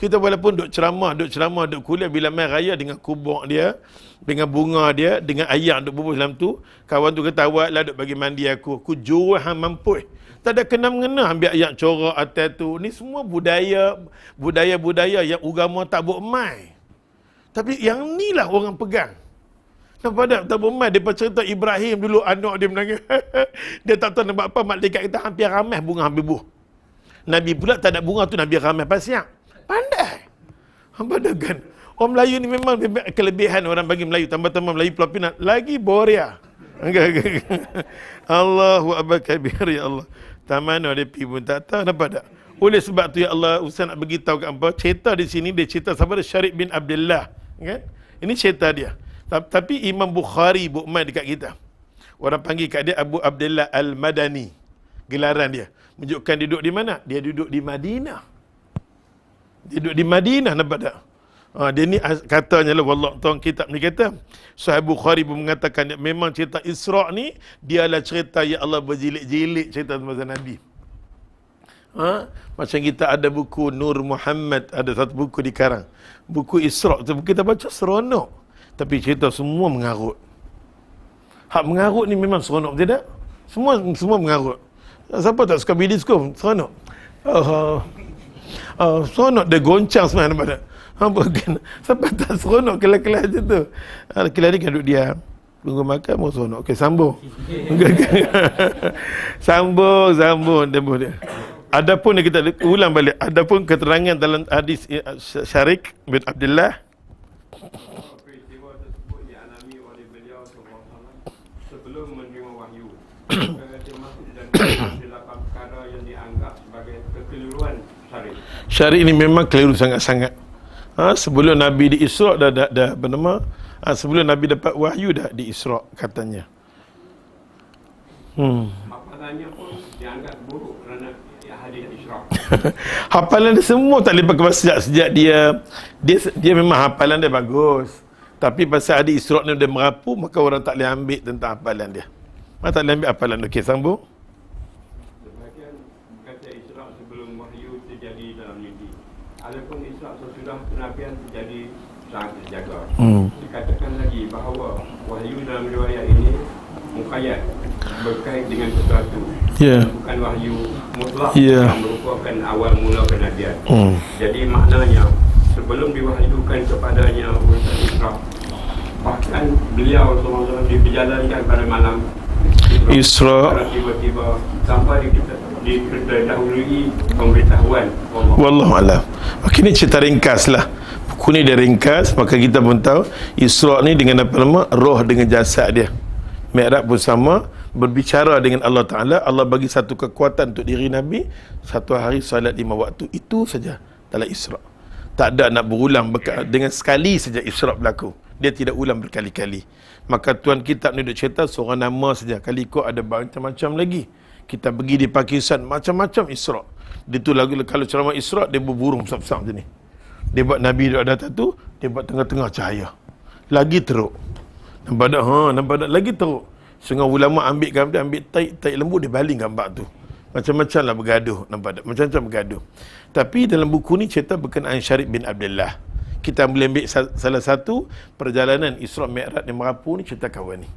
Kita walaupun duk ceramah, duk kuliah, bila main raya dengan kubur dia, dengan bunga dia, dengan ayam duk bubuh dalam tu, kawan tu kata, awaklah duk bagi mandi aku. Aku jual hang mampu. Tak ada kena-mengena ambil ayat corak atas tu. Ni semua budaya yang agama tak buat mai. Tapi yang ni lah orang pegang. Nampak tak? Tak buat mai. Dia cerita Ibrahim dulu, anak dia menangis. Dia tak tahu nak buat apa. Malaikat kita hampir ramai bunga hampir buah. Nabi pula tak ada bunga tu, Nabi ramai pasang. Pandai. Nampak tak kan? Orang Melayu ni memang kelebihan orang bagi Melayu. Tambah-tambah Melayu Pulau Pinang. Lagi boria. Allahu Akbar kabir ya Allah. Mana dia pergi pun tak tahu, nampak tak? Oleh sebab tu ya Allah, Ustaz nak beritahu kat hangpa, cerita di sini dia cerita sahabat Syarif bin Abdullah, kan? Ini cerita dia. Tapi Imam Bukhari buat main dekat kita. Orang panggil kat dia Abu Abdullah Al-Madani. gelaran dia. Menunjukkan dia duduk di mana? Dia duduk di Madinah. Dia duduk di Madinah, nampak tak? Dia ni katanya lah, wallah tuan kitab ni kata, Sahih Bukhari pun mengatakan memang cerita Isra' ni dia adalah cerita yang Allah berjilid-jilid cerita masa Nabi. Macam kita ada buku Nur Muhammad, ada satu buku di Karang, buku Isra' tu kita baca seronok, tapi cerita semua mengarut. Hak mengarut ni memang seronok, tidak? Semua mengarut. Siapa tak suka bidiskop? Seronok. Seronok dia goncang sebenarnya, nampak tak? Siapa tak seronok kelas-kelas je tu? Kelas ni kan duduk diam, tunggu makan mau seronok. Okey, sambung. Sambung dia. Adapun yang kita ulang balik, adapun keterangan dalam hadis Syarik bin Abdullah, peristiwa tersebut dialami oleh beliau SAW sebelum menerima wahyu. Termasuk dan delapan perkara yang dianggap sebagai kekeliruan Syarik. Syarik ini memang keliru sangat-sangat. Sebelum Nabi di Isra' dah apa nama? Sebelum Nabi dapat wahyu dah di Isra' katanya. Hafalannya pun dianggap buruk kerana hadis Isra'. Hafalan dia semua tak boleh pakai sejak dia memang hafalan dia bagus. Tapi pasal hadis Isra' ni dia merapu, maka orang tak boleh ambil tentang hafalan dia. Tak boleh ambil hafalan. Okey, sambung. Sebahagian kata Isra' sebelum wahyu terjadi dalam mimpi. Adapun Isra' sesudah penabian terjadi sangat terjaga. Dikatakan lagi bahawa wahyu dalam riwayat ini muqayyad, berkait dengan sesuatu. Bukan wahyu mutlak yang merupakan awal mula kenabian. Jadi maknanya sebelum diwahyukan kepadanya urusan Isra', bahkan beliau SAW diperjalankan pada malam Isra' tiba-tiba sampai didahului pemberitahuan Allah. Wallahu a'lam. Okey, ni cerita ringkas lah. Buku ni dia ringkas, maka kita pun tahu Isra' ni dengan apa nama? Roh dengan jasad dia. Mi'raj pun sama, berbicara dengan Allah Ta'ala. Allah bagi satu kekuatan untuk diri Nabi, satu hari salat 5 waktu. Itu saja dalam Isra'. Tak ada nak berulang dengan sekali saja Isra' berlaku. Dia tidak ulang berkali-kali. Maka tuan kitab ni duk cerita seorang nama saja. Kali ikut ada macam-macam lagi. Kita pergi di Pakistan, macam-macam Isra'. Dia tu lagu, kalau ceramah Isra', dia berburung besar-besar macam ni. Dia buat Nabi duduk atas tu, dia buat tengah-tengah cahaya. Lagi teruk. Nampak tak? Lagi teruk. Setengah ulama ambil gambar, ambil taik lembu, dia baling gambar tu. Macam-macam lah bergaduh. Nampak tak? Macam-macam bergaduh. Tapi dalam buku ni cerita berkenaan Syarik bin Abdullah. Kita boleh ambil salah satu perjalanan Isra' Mi'raj yang merapu ni, cerita kawan ni.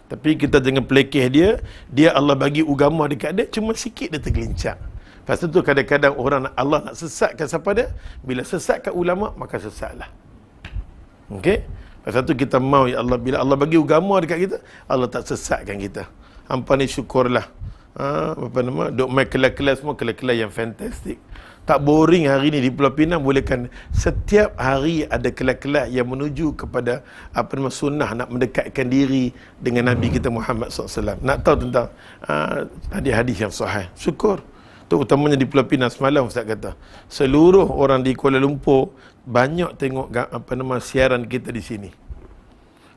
Tapi kita jangan pelekeh dia Allah bagi agama dekat dia, cuma sikit dia tergelincak. Pasal tu kadang-kadang orang Allah nak sesatkan siapa dia, bila sesatkan ulama, maka sesatlah. Okey? Pasal tu kita mau, ya Allah, bila Allah bagi agama dekat kita, Allah tak sesatkan kita. Hampa ni syukurlah. Duk main kelas-kelas semua, kelas-kelas yang fantastik. Tak boring hari ni di Pulau Pinang, bolehkan setiap hari ada kelas-kelas yang menuju kepada sunnah, nak mendekatkan diri dengan Nabi kita Muhammad SAW. Nak tahu tentang hadis-hadis yang sahih. Syukur. Terutamanya di Pulau Pinang semalam Ustaz kata, seluruh orang di Kuala Lumpur banyak tengok siaran kita di sini.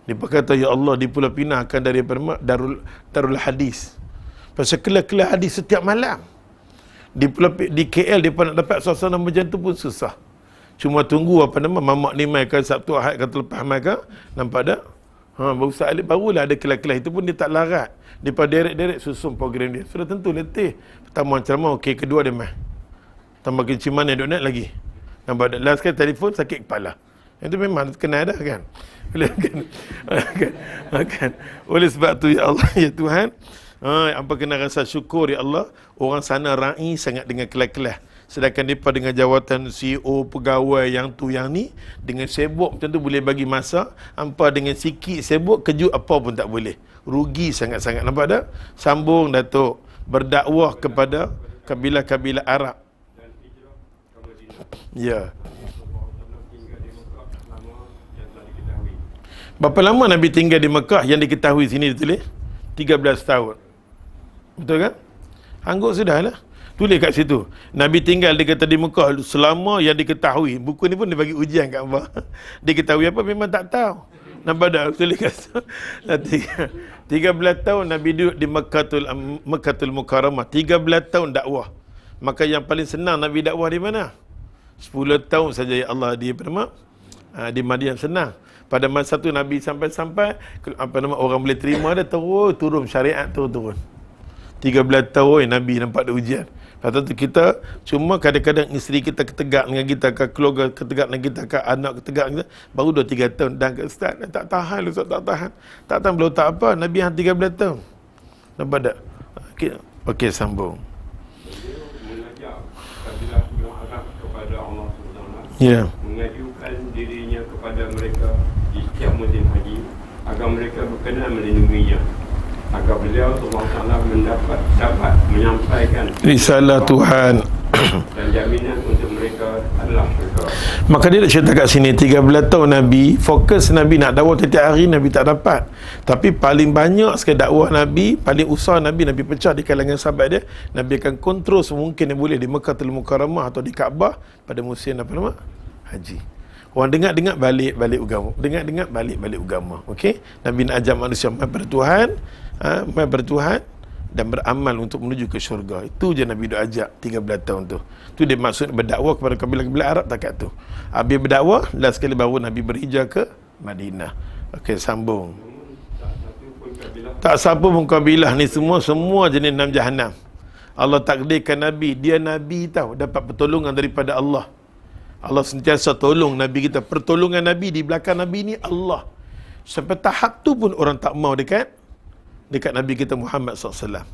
Dia kata, ya Allah, di Pulau Pinang akan dari Darul Hadis. Pasal kelas-kelas hadis setiap malam. Di KL dia nak dapat suasana macam tu pun susah. Cuma tunggu Mamak Nimai ke Sabtu Ahad ke lepas mai ke, nampak tak? Ustaz Alif barulah ada kelas-kelas, itu pun dia tak larat. Dia derek susun program dia. Sudah tentu letih. Pertama ceramah, okey, kedua dia mai. Tambah kenciman yang duk naik lagi. Nampak tak? Last kali telefon sakit kepala. Itu memang kenal dah kan. Kan. Oleh sebab tu, ya Allah, ya Tuhan, apa kena rasa syukur, ya Allah, orang sana ra'i sangat dengan kelas-kelas. Sedangkan mereka dengan jawatan CEO, pegawai yang tu yang ni, dengan sibuk macam tu boleh bagi masa. Hampa dengan sikit sibuk, kejut apa pun tak boleh. Rugi sangat-sangat. Nampak tak? Sambung Datuk. Berdakwah kepada kabilah-kabilah Arab. Ya. Berapa lama Nabi tinggal di Mekah yang diketahui sini ditulis? 13 tahun. Betul kan? Angguk sudahlah. Tulis kat situ. Nabi tinggal dia kata di Mekah selama yang diketahui. Buku ni pun dia bagi ujian kat hamba. Dia ketahui apa memang tak tahu. Nampak tak? Tulis kat situ. 13 tahun Nabi duduk di Mekkatul Mukarramah. 13 tahun dakwah. Maka yang paling senang Nabi dakwah di mana? 10 tahun saja ya Allah di di Madian senang. Pada masa tu Nabi sampai orang boleh terima dia, terus turun syariat, turun 13 tahun Nabi nampak ada ujian. Kata tu kita cuma kadang-kadang isteri kita ketegak dengan kita, ke keluarga ketegak dengan kita, ke anak ketegak dengan kita, baru 2-3 tahun. Dan ke Ustaz, tak tahan Ustaz, tak tahan belum tak apa. Nabi yang 13 tahun. Nampak tak? Okey, sambung. Mengajak kabilah Arab kepada Allah SWT. Ya. Mengajukan dirinya kepada mereka di setiap musim haji agar mereka berkenan melindunginya, agar beliau SAW dapat menyampaikan Risalah Tuhan. dan jaminan untuk mereka adalah syurga. Maka dia nak cerita kat sini 13 tahun Nabi, fokus Nabi nak dakwah setiap hari, Nabi tak dapat. Tapi paling banyak sekali dakwah Nabi, paling usaha Nabi pecah di kalangan sahabat dia. Nabi akan kontrol semungkin yang boleh di Mekkatul Mukarramah atau di Kaabah pada musim haji. Orang dengar balik agama. Dengar balik agama. Okey? Nabi nak ajar manusia mai pada Tuhan dan beramal untuk menuju ke syurga. Itu je Nabi duk ajak 13 tahun tu. Tu dia maksud berdakwah kepada kabilah-kabilah Arab takat tu. Habis berdakwah, last sekali baru Nabi berhijrah ke Madinah. Okey, sambung. Tak siapa pun kabilah ni semua jenis enam jahanam. Allah takdirkan Nabi, dia Nabi tahu, dapat pertolongan daripada Allah. Allah sentiasa tolong Nabi kita. Pertolongan Nabi di belakang Nabi ni Allah. Sampai tahap tu pun orang tak mau dekat Nabi kita Muhammad SAW.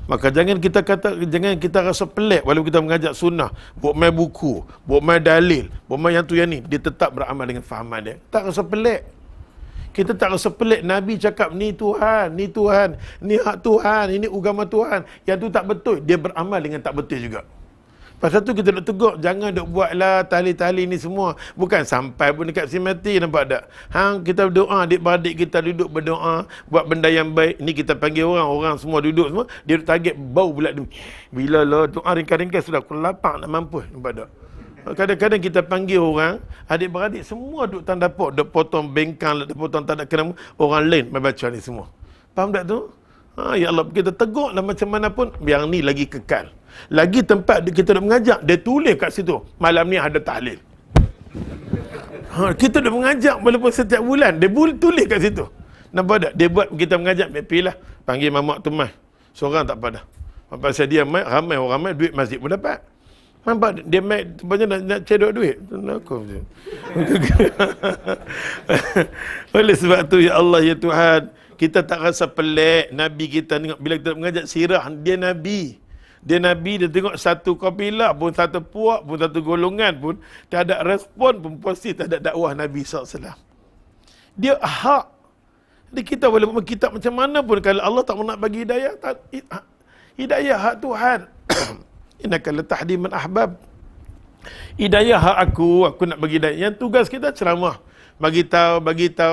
Maka jangan kita rasa pelik walaupun kita mengajak sunnah, buat main buku, buat main dalil, buat main yang tu yang ni, dia tetap beramal dengan fahaman dia. Tak rasa pelik. Kita tak rasa pelik. Nabi cakap ni Tuhan, ni hak Tuhan, ini agama Tuhan. Yang tu tak betul, dia beramal dengan tak betul juga. Pasal tu kita nak tegur, jangan duk buatlah tahlil-tahlil ni semua. Bukan sampai pun dekat simati, nampak tak? Kita berdoa, adik-beradik kita duduk berdoa, buat benda yang baik. Ni kita panggil orang semua duduk semua, dia duduk target bau pula tu. Bila lah doa ringkas-ringkas sudah, aku lapar nak mampus, nampak tak? Kadang-kadang kita panggil orang, adik-beradik semua duduk tanda dapur, duduk potong bengkang, duduk potong tanda kena, orang lain membaca ni semua. Faham tak tu? Ya Allah, kita tegurlah macam mana pun, yang ni lagi kekal. Lagi tempat kita nak mengajak, dia tulis kat situ, malam ni ada tahlil. Kita nak mengajak walaupun setiap bulan, dia tulis kat situ. Nampak tak? Dia buat kita mengajak, pilih panggil mamak tu mai. Seorang tak apa dah. Pasal dia mai, ramai orang mai, duit masjid pun dapat. Nampak dia mai, banyak nak cedok duit. Aku je. Oleh sebab tu, ya Allah, ya Tuhan, kita tak rasa pelik. Nabi kita tengok, bila kita mengajak sirah, dia Nabi. Dia tengok satu kabilah pun, satu puak pun, satu golongan pun, tak ada respon pun pasti tak ada dakwah Nabi SAW. Dia hak. Jadi kita boleh buat kitab macam mana pun, kalau Allah tak nak bagi hidayah, hidayah hak Tuhan. Innaka latahdi man ahbab. Hidayah hak aku nak bagi hidayah. Yang tugas kita ceramah. Bagi tahu. Dia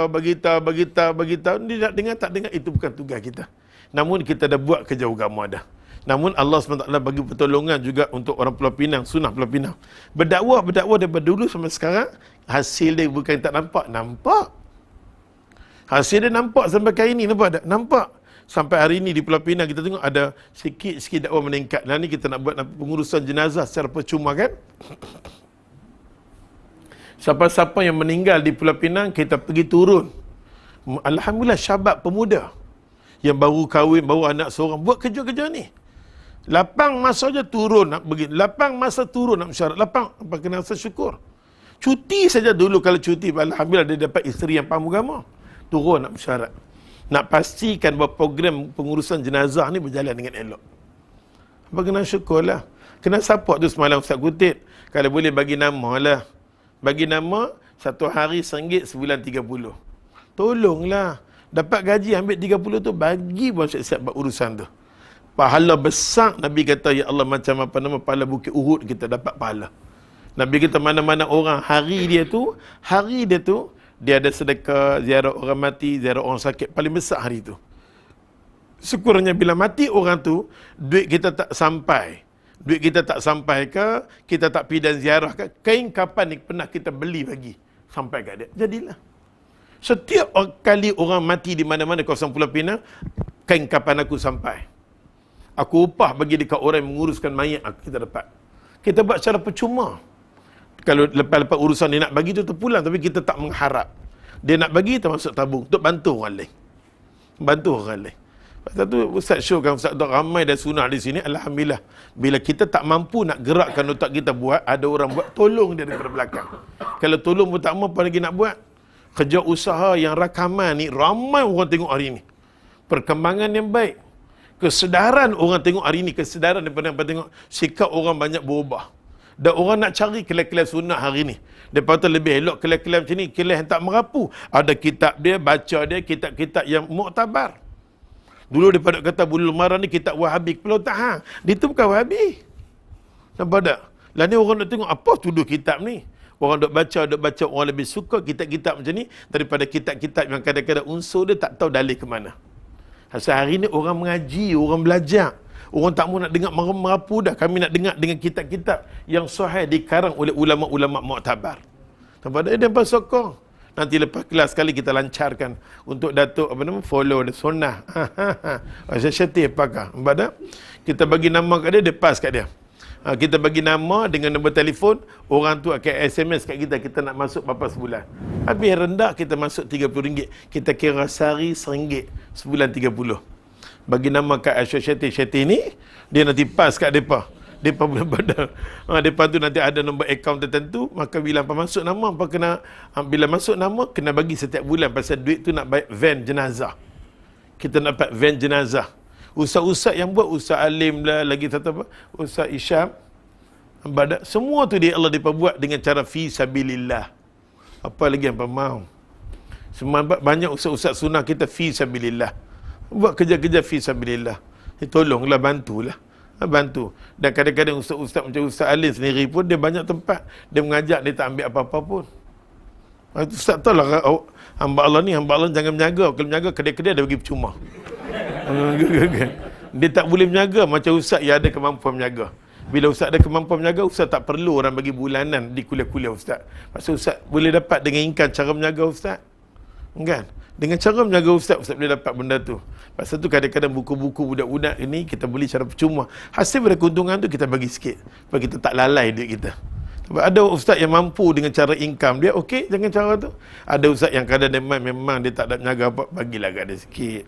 nak dengar tak dengar, itu bukan tugas kita. Namun kita dah buat kerja agama dah. Namun Allah SWT bagi pertolongan juga untuk orang Pulau Pinang, sunnah Pulau Pinang. Berdakwah daripada dulu sampai sekarang, hasil dia bukan tak nampak. Nampak. Hasil dia nampak sampai kali ni, nampak tak? Nampak. Sampai hari ni di Pulau Pinang kita tengok ada sikit dakwah meningkat. Dan ni kita nak buat pengurusan jenazah secara percuma kan? Siapa-siapa yang meninggal di Pulau Pinang, kita pergi turun. Alhamdulillah, syabab pemuda yang baru kahwin, baru anak seorang, buat kerja-kerja ni. Lapang masa je turun nak begini. Lapang masa turun nak mesyuarat. Lapang, apa kena rasa syukur. Cuti saja dulu, kalau cuti, alhamdulillah dia dapat isteri yang faham agama. Turun nak mesyuarat. Nak pastikan bahawa program pengurusan jenazah ni berjalan dengan elok. Apa kena syukurlah. Kena support tu semalam Ustaz Kutip. Kalau boleh bagi nama lah. Bagi nama, satu hari RM1, sebulan 30. Tolonglah. Dapat gaji ambil 30 tu, bagi pun siap-siap buat urusan tu. Pahala besar, Nabi kata, ya Allah, macam pahala Bukit Uhud kita dapat pahala. Nabi kata mana-mana orang, hari dia tu, dia ada sedekah, ziarah orang mati, ziarah orang sakit, paling besar hari tu. Sekurangnya bila mati orang tu, duit kita tak sampai ke, kita tak pergi dan ziarah ke, kain kapan ni pernah kita beli bagi, sampai kat dia, jadilah. Setiap kali orang mati di mana-mana kawasan Pulau Pinang, kain kapan aku sampai. Aku upah bagi dekat orang yang menguruskan mayat aku, kita dapat. Kita buat secara percuma. Kalau lepas-lepas urusan dia nak bagi tu terpulang, tapi kita tak mengharap. Dia nak bagi, kita masuk tabung untuk bantu orang lain. Bantu orang lain. Pasal tu Ustaz showkan, Ustaz Dr. ramai dan sunnah di sini. Alhamdulillah, bila kita tak mampu nak gerakkan otak kita buat, ada orang buat, tolong dia daripada belakang. Kalau tolong pun tak mau, apa lagi nak buat? Kerja usaha yang rakaman ni ramai orang tengok hari ni. Perkembangan yang baik, kesedaran orang tengok hari ni, kesedaran daripada tengok sikap orang banyak berubah. Dan orang nak cari kelas-kelas sunnah hari ni. Lepas tu lebih elok kelas-kelas macam ni, kelas yang tak merapu. Ada kitab dia, baca dia, kitab-kitab yang muktabar. Dulu daripada kata Bulughul Maram ni kitab Wahabi, kalau tak hang, dia tu bukan Wahabi. Nampak tak? Lah ni orang nak tengok apa tuduh kitab ni. Orang duk baca, orang lebih suka kitab-kitab macam ni daripada kitab-kitab yang kadang-kadang unsur dia tak tahu dalih ke mana. Hasil hari ni orang mengaji, orang belajar. Orang tak mau nak dengar merapu dah. Kami nak dengar dengan kitab-kitab yang sahih dikarang oleh ulama-ulama muktabar. Nampak tak? Dia pun sokong. Nanti lepas kelas sekali kita lancarkan untuk Datuk follow the sunnah. Syati apakah? Nampak tak? Kita bagi nama kat dia, dia pass kat dia. Kita bagi nama dengan nombor telefon, orang tu akan SMS kat kita, kita nak masuk berapa sebulan. Habis rendah kita masuk RM30. Kita kira sehari RM1, sebulan 30. Bagi nama kat Syati ni, dia nanti pass kat mereka. Mereka boleh pada. Mereka tu nanti ada nombor akaun tertentu, maka bila masuk nama, bila masuk nama, kena bagi setiap bulan. Pasal duit tu nak bayar van jenazah. Kita nak dapat van jenazah. Ustaz-ustaz yang buat, Ustaz Alim lah, lagi satu apa, Ustaz Isyam, semua tu dia Allah diperbuat dengan cara fi sabilillah. Apa lagi yang mau? Semua banyak ustaz-ustaz sunnah kita fi sabilillah. Buat kerja-kerja fi sabilillah. Tolonglah, bantulah. Bantu. Dan kadang-kadang ustaz-ustaz macam Ustaz Alim sendiri pun, dia banyak tempat dia mengajak, dia tak ambil apa-apa pun. Ustaz tahu lah, hamba Allah jangan menjaga. Kalau menjaga kedai-kedai dia bagi percuma. Dia tak boleh menjaga macam ustaz yang ada kemampuan menjaga. Bila ustaz ada kemampuan menjaga, ustaz tak perlu orang bagi bulanan di kuliah-kuliah ustaz. Maksud ustaz boleh dapat dengan income cara menjaga ustaz. Kan? Dengan cara menjaga ustaz boleh dapat benda tu. Pasal tu kadang-kadang buku-buku budak-budak ini kita beli secara percuma. Hasil dari keuntungan tu kita bagi sikit. Supaya kita tak lalai duit kita. Ada ustaz yang mampu dengan cara income dia, okey, jangan cara tu. Ada ustaz yang kadang memang dia tak ada menjaga apa, bagilah kat dia sikit.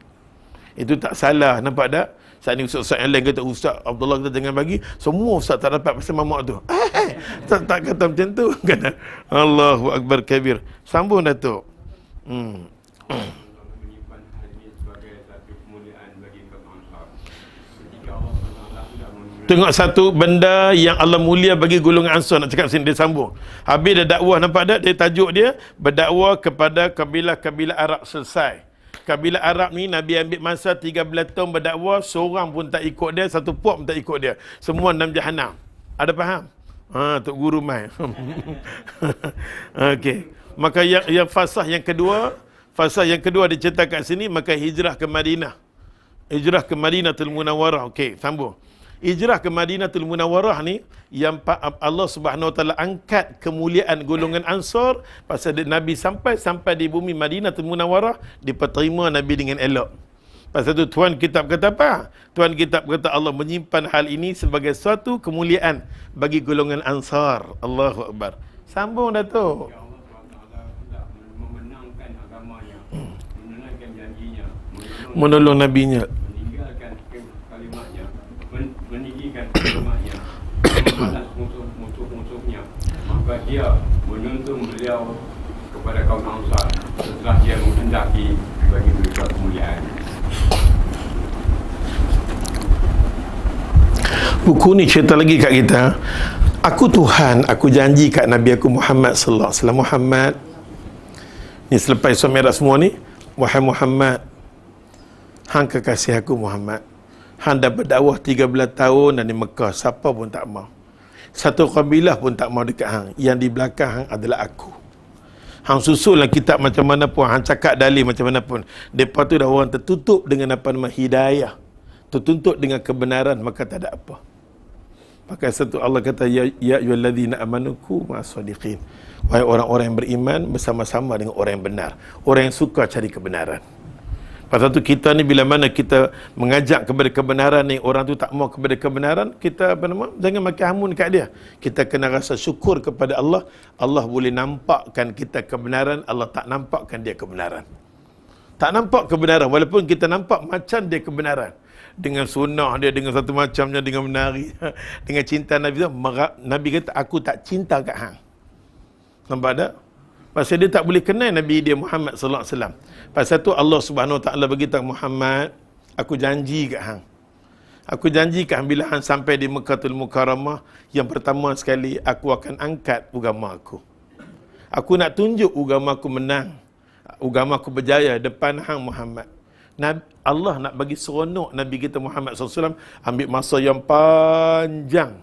Itu tak salah, nampak tak? Saat ni ustaz yang lain kata, Ustaz Abdullah kita jangan bagi. Semua ustaz tak dapat pasal mamak tu. Tak kata macam tu. Kata, Allahu Akbar kabir. Sambung Datuk. Tengok satu benda yang Allah mulia bagi golongan Ansar, nak cakap sini, dia sambung. Habis dia dakwah, nampak tak? Dia tajuk dia, berdakwah kepada kabilah-kabilah Arab selesai. Kabilah Arab ni Nabi ambil masa 13 tahun berdakwah, seorang pun tak ikut dia, satu puak pun tak ikut dia. Semua dalam jahanam. Ada faham? Tok Guru mai. Okey. Maka yang fasah yang kedua diceritakan kat sini, maka hijrah ke Madinah. Hijrah ke Madinatul Munawwarah. Okey, sambung. Hijrah ke Madinatul Munawwarah ni yang Allah Subhanahu Wa Taala angkat kemuliaan golongan Ansar pasal Nabi sampai di bumi Madinatul Munawwarah, diperterima Nabi dengan elok. Pasal tu Tuan Kitab kata apa? Tuan Kitab kata Allah menyimpan hal ini sebagai suatu kemuliaan bagi golongan Ansar. Allahu Akbar. Sambung Datuk. Memenangkan agamanya, menunaikan janjinya, Menolong nabinya, meninggalkan kalimatnya, meninggikan kalimatnya, membalas musuh-musuhnya. Maka dia menuntun beliau kepada kaum Ansar setelah dia menghendaki bagi mereka kemuliaan. buku ni cerita lagi kat kita, aku Tuhan, aku janji kat Nabi aku Muhammad sallallahu alaihi wasallam, Muhammad ni selepas Isra Mi'raj semua ni, wahai Muhammad, hang kekasih aku Muhammad, hang dah berdakwah 13 tahun dan di Mekah, siapa pun tak mau, satu kabilah pun tak mau dekat hang, yang di belakang hang adalah aku. Hang susul lah kitab macam mana pun, hang cakap dalil macam mana pun, depa tu dah orang tertutup dengan apa nama hidayah, tertutup dengan kebenaran, maka tak ada apa. Pakai satu Allah kata ya ayyuhallazina amanu ku ma'as-shadiqin. Wahai orang-orang yang beriman bersama-sama dengan orang yang benar. Orang yang suka cari kebenaran. Pasal tu kita ni bila mana kita mengajak kepada kebenaran ni, orang tu tak mau kepada kebenaran, kita jangan makin hamun kat dia. Kita kena rasa syukur kepada Allah. Allah boleh nampakkan kita kebenaran, Allah tak nampakkan dia kebenaran. Tak nampak kebenaran walaupun kita nampak macam dia kebenaran. Dengan sunnah dia, dengan satu macamnya, dengan menari, dengan cinta Nabi tu, Nabi kata aku tak cinta kat hang. Nampak tak? Pasal dia tak boleh kenal Nabi dia Muhammad sallallahu alaihi wasallam. Pasal tu Allah Subhanahu wa taala beritahu Muhammad, aku janji kat hang. Aku janji kat hang bila hang sampai di Mekkatul Mukarramah, yang pertama sekali aku akan angkat agama aku. Aku nak tunjuk agama aku menang. Agama aku berjaya depan hang Muhammad. Allah nak bagi seronok Nabi kita Muhammad SAW ambil masa yang panjang.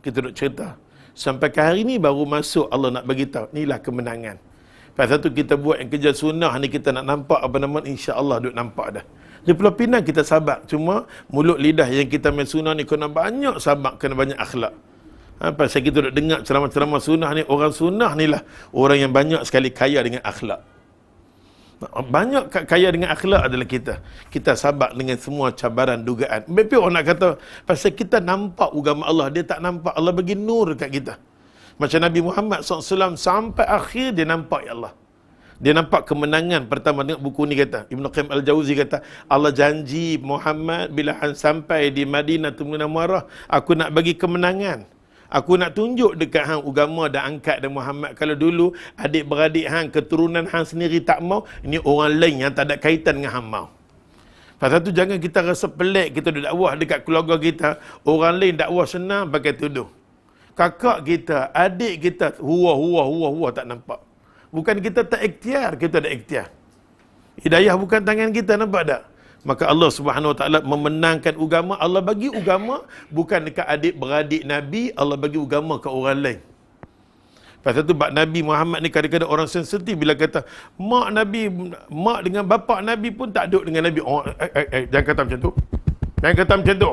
Kita duk cerita. Sampai ke hari ni baru masuk Allah nak bagi tahu. Inilah kemenangan. Pasal tu kita buat yang kerja sunnah ni kita nak nampak insya-Allah duk nampak dah. Di Pulau Pinang kita sabar. Cuma mulut lidah yang kita main sunnah ni kena banyak sabar, kena banyak akhlak. Pasal kita duk dengar ceramah-ceramah sunnah ni, orang sunnah ni lah orang yang banyak sekali kaya dengan akhlak. Banyak kaya dengan akhlak adalah kita. Kita sabar dengan semua cabaran, dugaan. Tapi orang nak kata, pasal kita nampak agama Allah, dia tak nampak. Allah bagi nur dekat kita. Macam Nabi Muhammad SAW sampai akhir dia nampak ya Allah. Dia nampak kemenangan. Pertama tengok buku ni kata, Ibn Qayyim Al-Jauzi kata, Allah janji Muhammad bila sampai di Madinatul Munawwarah, aku nak bagi kemenangan. Aku nak tunjuk dekat hang agama dan angkat dan Muhammad. Kalau dulu adik-beradik hang, keturunan hang sendiri tak mau, ini orang lain yang tak ada kaitan dengan hang mau. Pasal tu jangan kita rasa pelik kita dakwah dekat keluarga kita, orang lain dakwah senang pakai tuduh. Kakak kita, adik kita, huwa tak nampak. Bukan kita tak ikhtiar, kita ada ikhtiar. Hidayah bukan tangan kita, nampak tak? Maka Allah Subhanahu Wa Taala memenangkan agama. Allah bagi agama bukan dekat adik-beradik Nabi, Allah bagi agama ke orang lain. Pasal tu bab Nabi Muhammad ni kadang-kadang orang sensitif bila kata mak dengan bapa Nabi pun tak duduk dengan Nabi. Oh, jangan kata macam tu. Jangan kata macam tu.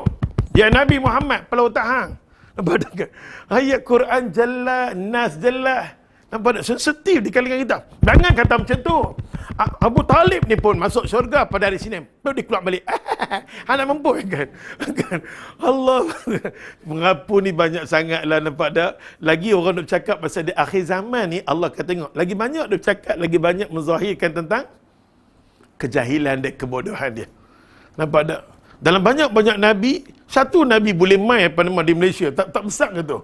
Dia Nabi Muhammad pelau tak hang. Nampak tak? Ayat Quran jelas, nas jelas. Nampak tak? Sensitif di kalangan kita. Jangan kata macam tu. Abu Talib ni pun masuk syurga pada hari Isnin. Lalu dia keluar balik. Anak mampu kan? Allah. Mengapa ni banyak sangat lah, nampak tak? Lagi orang duk cakap pasal di akhir zaman ni, Allah kata tengok. Lagi banyak duk cakap, lagi banyak menzahirkan tentang kejahilan dia, kebodohan dia. Nampak tak? Dalam banyak-banyak Nabi, satu Nabi boleh main di Malaysia. Tak besar ke tu?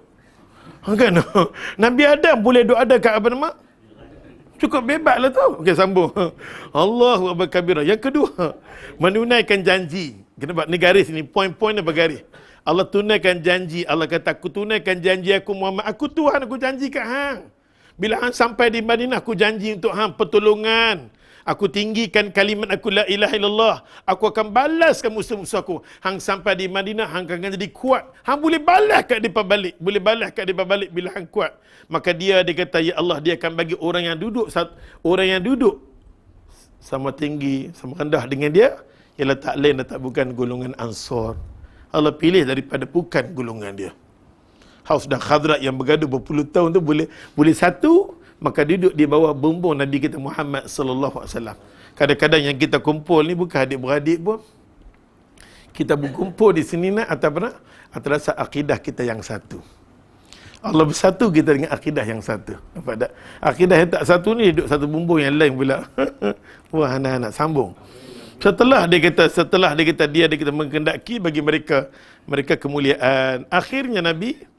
Kan? Nabi Adam boleh duk ada kat cukup bebas lah tu. Okey, sambung. Allahu Akbar kabira. Yang kedua, menunaikan janji. Kenapa? Ni garis ni, poin-poin apa garis? Allah tunaikan janji. Allah kata, aku tunaikan janji aku Muhammad. Aku Tuhan, aku janji kat hang. Bila hang sampai di Madinah, aku janji untuk hang pertolongan. Aku tinggikan kalimat aku la ilaha illallah. Aku akan balaskan musuh-musuh aku. Hang sampai di Madinah, hang akan jadi kuat. Hang boleh balas kat depa balik. Boleh balas kat depa balik bila hang kuat. Maka dia kata, ya Allah, dia akan bagi orang yang duduk sama tinggi, sama rendah dengan dia, ialah tak lain dan tak bukan golongan Ansar. Allah pilih daripada bukan golongan dia. Haus dan Khazraj yang bergaduh berpuluh tahun tu boleh satu, maka duduk di bawah bumbung Nabi kita Muhammad sallallahu alaihi wasallam. Kadang-kadang yang kita kumpul ni bukan adik-beradik pun. Kita berkumpul di sini nak atas akidah kita yang satu. Allah bersatu kita dengan akidah yang satu. Nampak tak? Akidah yang tak satu ni duduk satu bumbung, yang lain pula. Wah, anak-anak sambung. Setelah dia kata dia menghendaki bagi mereka kemuliaan. Akhirnya Nabi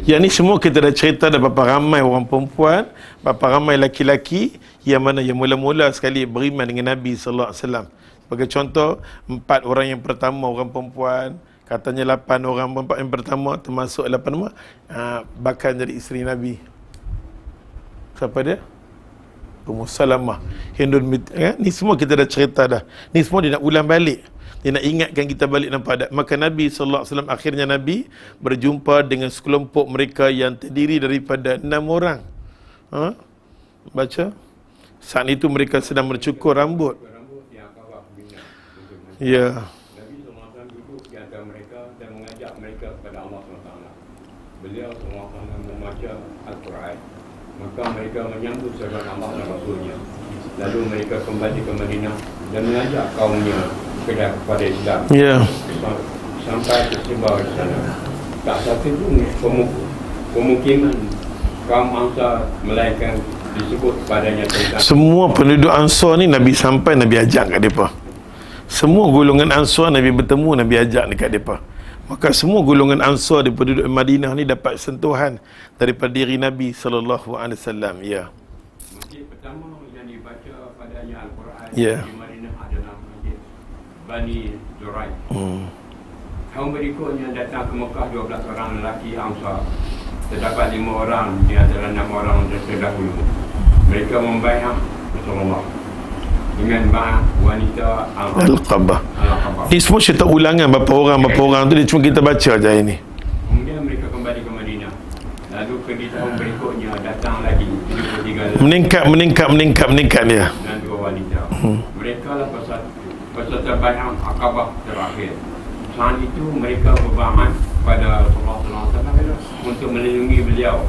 yang ni semua kita dah cerita dah, berapa ramai orang perempuan, berapa ramai laki-laki yang mana yang mula-mula sekali beriman dengan Nabi sallallahu alaihi wasallam. Sebagai contoh, 4 orang yang pertama orang perempuan, katanya 8 orang perempuan yang pertama termasuk 8 nama bakal jadi isteri Nabi. Siapa dia? Ummu Salamah, Hindun ni semua kita dah cerita dah. Ni semua dia nak ulang balik. Dia nak ingatkan kita balik, nampak tak? Maka Nabi SAW akhirnya Nabi berjumpa dengan sekelompok mereka yang terdiri daripada 6 orang. Baca. Saat itu mereka sedang mencukur rambut. Rambut yang Aqabah Mina untuk mati. Ya. Nabi SAW duduk di antara mereka dan mengajak mereka kepada Allah SWT. Beliau SAW membaca Al-Quran. Maka mereka menyambut seruan Allah dan Rasulnya. Lalu mereka kembali ke Madinah dan mengajak kaumnya kepada Islam. Ya. Sampai tersebar di sana. Tak satu pun pemukiman kaum Ansar melainkan disebut padanya tentang Semua penduduk Ansar ni Nabi sampai Nabi ajak kat mereka. Semua golongan Ansar Nabi bertemu, Nabi ajak dekat mereka. Maka semua golongan Ansar di penduduk Madinah ni dapat sentuhan daripada diri Nabi SAW. Ya. masjid pertama yang dibaca padanya Al-Quran Ya. di Madinah adalah masjid Bani Zurai. Kaum berikutnya datang ke Mekah 12 orang lelaki Ansar. Terdapat 5 orang di antara 6 orang terdahulu. Mereka membaiat Rasulullah dengan wanita Al-Qabah. Al-Qabah. Ni semua cerita ulangan berapa orang tu, dia cuma kita baca je ini. Kemudian mereka kembali ke Madinah. Lalu ke di tahun berikutnya datang lagi 73 Meningkat dia. dan 2 wanita. Mereka lah peserta baiat Aqabah terakhir. Saat itu mereka berbaiat pada Rasulullah SAW untuk melindungi beliau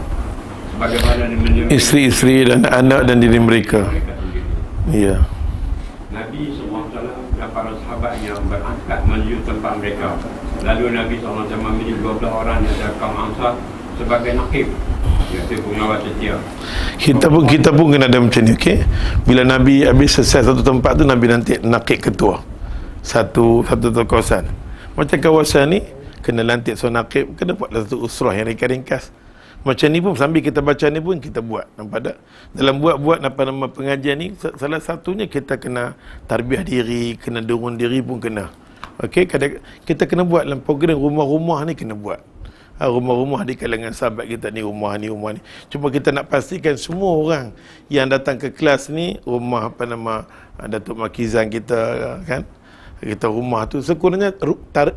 sebagaimana dia melindungi Isteri-isteri dan anak dan diri mereka. mereka sendiri. Ya. Nabi SAW dan para sahabatnya berangkat menuju tempat mereka. Lalu Nabi SAW memilih 12 orang yang dari kaum Ansar sebagai nakib, iaitu pengawal setia. Kita pun kena ada macam ni, okey. Bila Nabi habis selesai satu tempat tu, Nabi nanti nakik ketua satu kawasan. Macam kawasan ni kena lantik seorang nakib, kena buat satu usrah yang ringkas. Macam ni pun sambil kita baca ni pun kita buat. Nampak tak? Dalam buat nama pengajian ni, salah satunya kita kena tarbiyah diri, kena durun diri pun kena. Okey, kita kena buat dalam program rumah-rumah ni kena buat. Rumah-rumah di kalangan sahabat kita ni, rumah ni. Cuma kita nak pastikan semua orang yang datang ke kelas ni rumah Datuk Makizan kita, kan? Kita rumah tu sekurangnya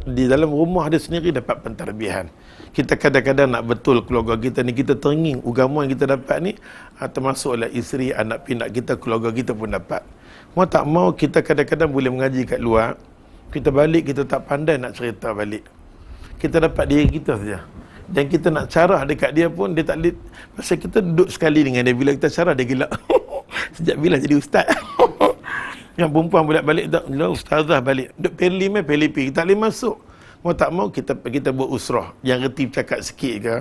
di dalam rumah dia sendiri dapat pentarbihan. Kita kadang-kadang nak betul keluarga kita ni, kita teringin agama yang kita dapat ni, termasuklah isteri, anak pinak kita, keluarga kita pun dapat. Mau tak mau kita kadang-kadang boleh mengaji kat luar, kita balik kita tak pandai nak cerita balik. Kita dapat diri kita saja. Dan kita nak carah dekat dia pun dia tak boleh. Pasal kita duduk sekali dengan dia, bila kita carah dia gelak. Sejak bila jadi ustaz? Yang perempuan bolak-balik tak, ustazah balik. Duduk pelipi, kita tak boleh masuk. Mau tak mau kita buat usrah. Yang reti cakap sikit ke,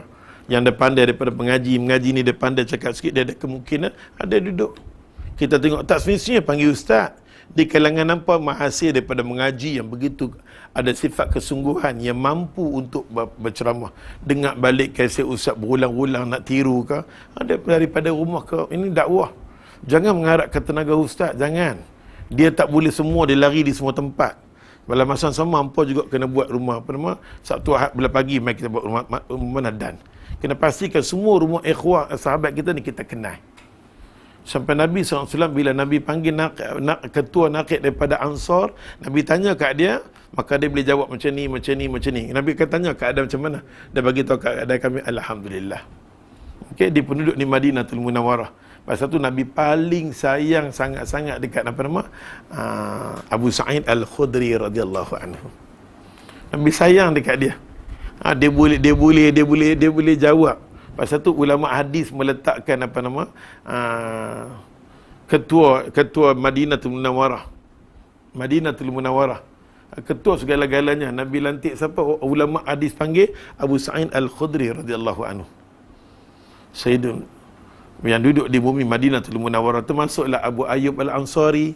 yang dia pandai daripada mengaji ni dia pandai cakap sikit, dia ada kemungkinan ada duduk. Kita tengok tak semestinya panggil ustaz. Di kalangan nampak mahasiswa daripada mengaji yang begitu ada sifat kesungguhan, yang mampu untuk berceramah, dengar balik kaset ustaz berulang-ulang nak tiru ke, ada daripada rumah ke, ini dakwah. Jangan mengharapkan tenaga ustaz, jangan. Dia tak boleh semua, dia lari di semua tempat. Dalam masa sama hampa juga kena buat rumah Sabtu Ahad bila pagi mari kita buat rumah nadan. Kena pastikan semua rumah ikhwah sahabat kita ni kita kenal. Sampai Nabi SAW bila Nabi panggil ketua nakib daripada Ansar, Nabi tanya kat dia, maka dia boleh jawab macam ni. Nabi akan tanya keadaan macam mana, dia bagi tahu keadaan kami alhamdulillah. Okey, di penduduk di Madinatul Munawwarah. Pasal tu Nabi paling sayang sangat-sangat dekat Abu Sa'id Al-Khudri radhiyallahu anhu. Nabi sayang dekat dia. Dia boleh jawab. Pasal tu ulama hadis meletakkan ketua Madinatul Munawwarah. Ketua segala-galanya. Nabi lantik siapa? Ulama hadis panggil Abu Sa'id Al-Khudri radhiyallahu anhu. Sayyidun yang duduk di bumi Madinatul Munawwarah, termasuklah Abu Ayyub Al-Ansari.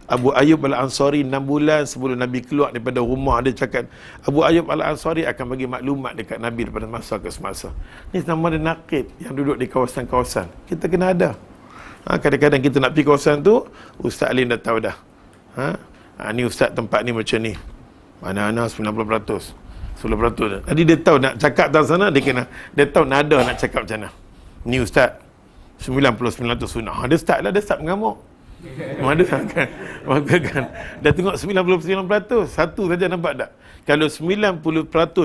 Abu Ayyub Al-Ansari 6 bulan sebelum Nabi keluar daripada rumah, dia cakap Abu Ayyub Al-Ansari akan bagi maklumat dekat Nabi daripada masa ke semasa. Ni nama dia nakib yang duduk di kawasan-kawasan. Kita kena ada. Kadang-kadang kita nak pergi kawasan tu, Ustaz Alim dah tahu dah. Ni Ustaz tempat ni macam ni. Mana-mana 90%. 10%. Jadi dia tahu nak cakap dalam sana, dia tahu nada nak cakap macam mana. Ni Ustaz 99% sunnah. Dia start mengamuk. Maka kan dah tengok 99%, satu saja nampak tak? Kalau 90%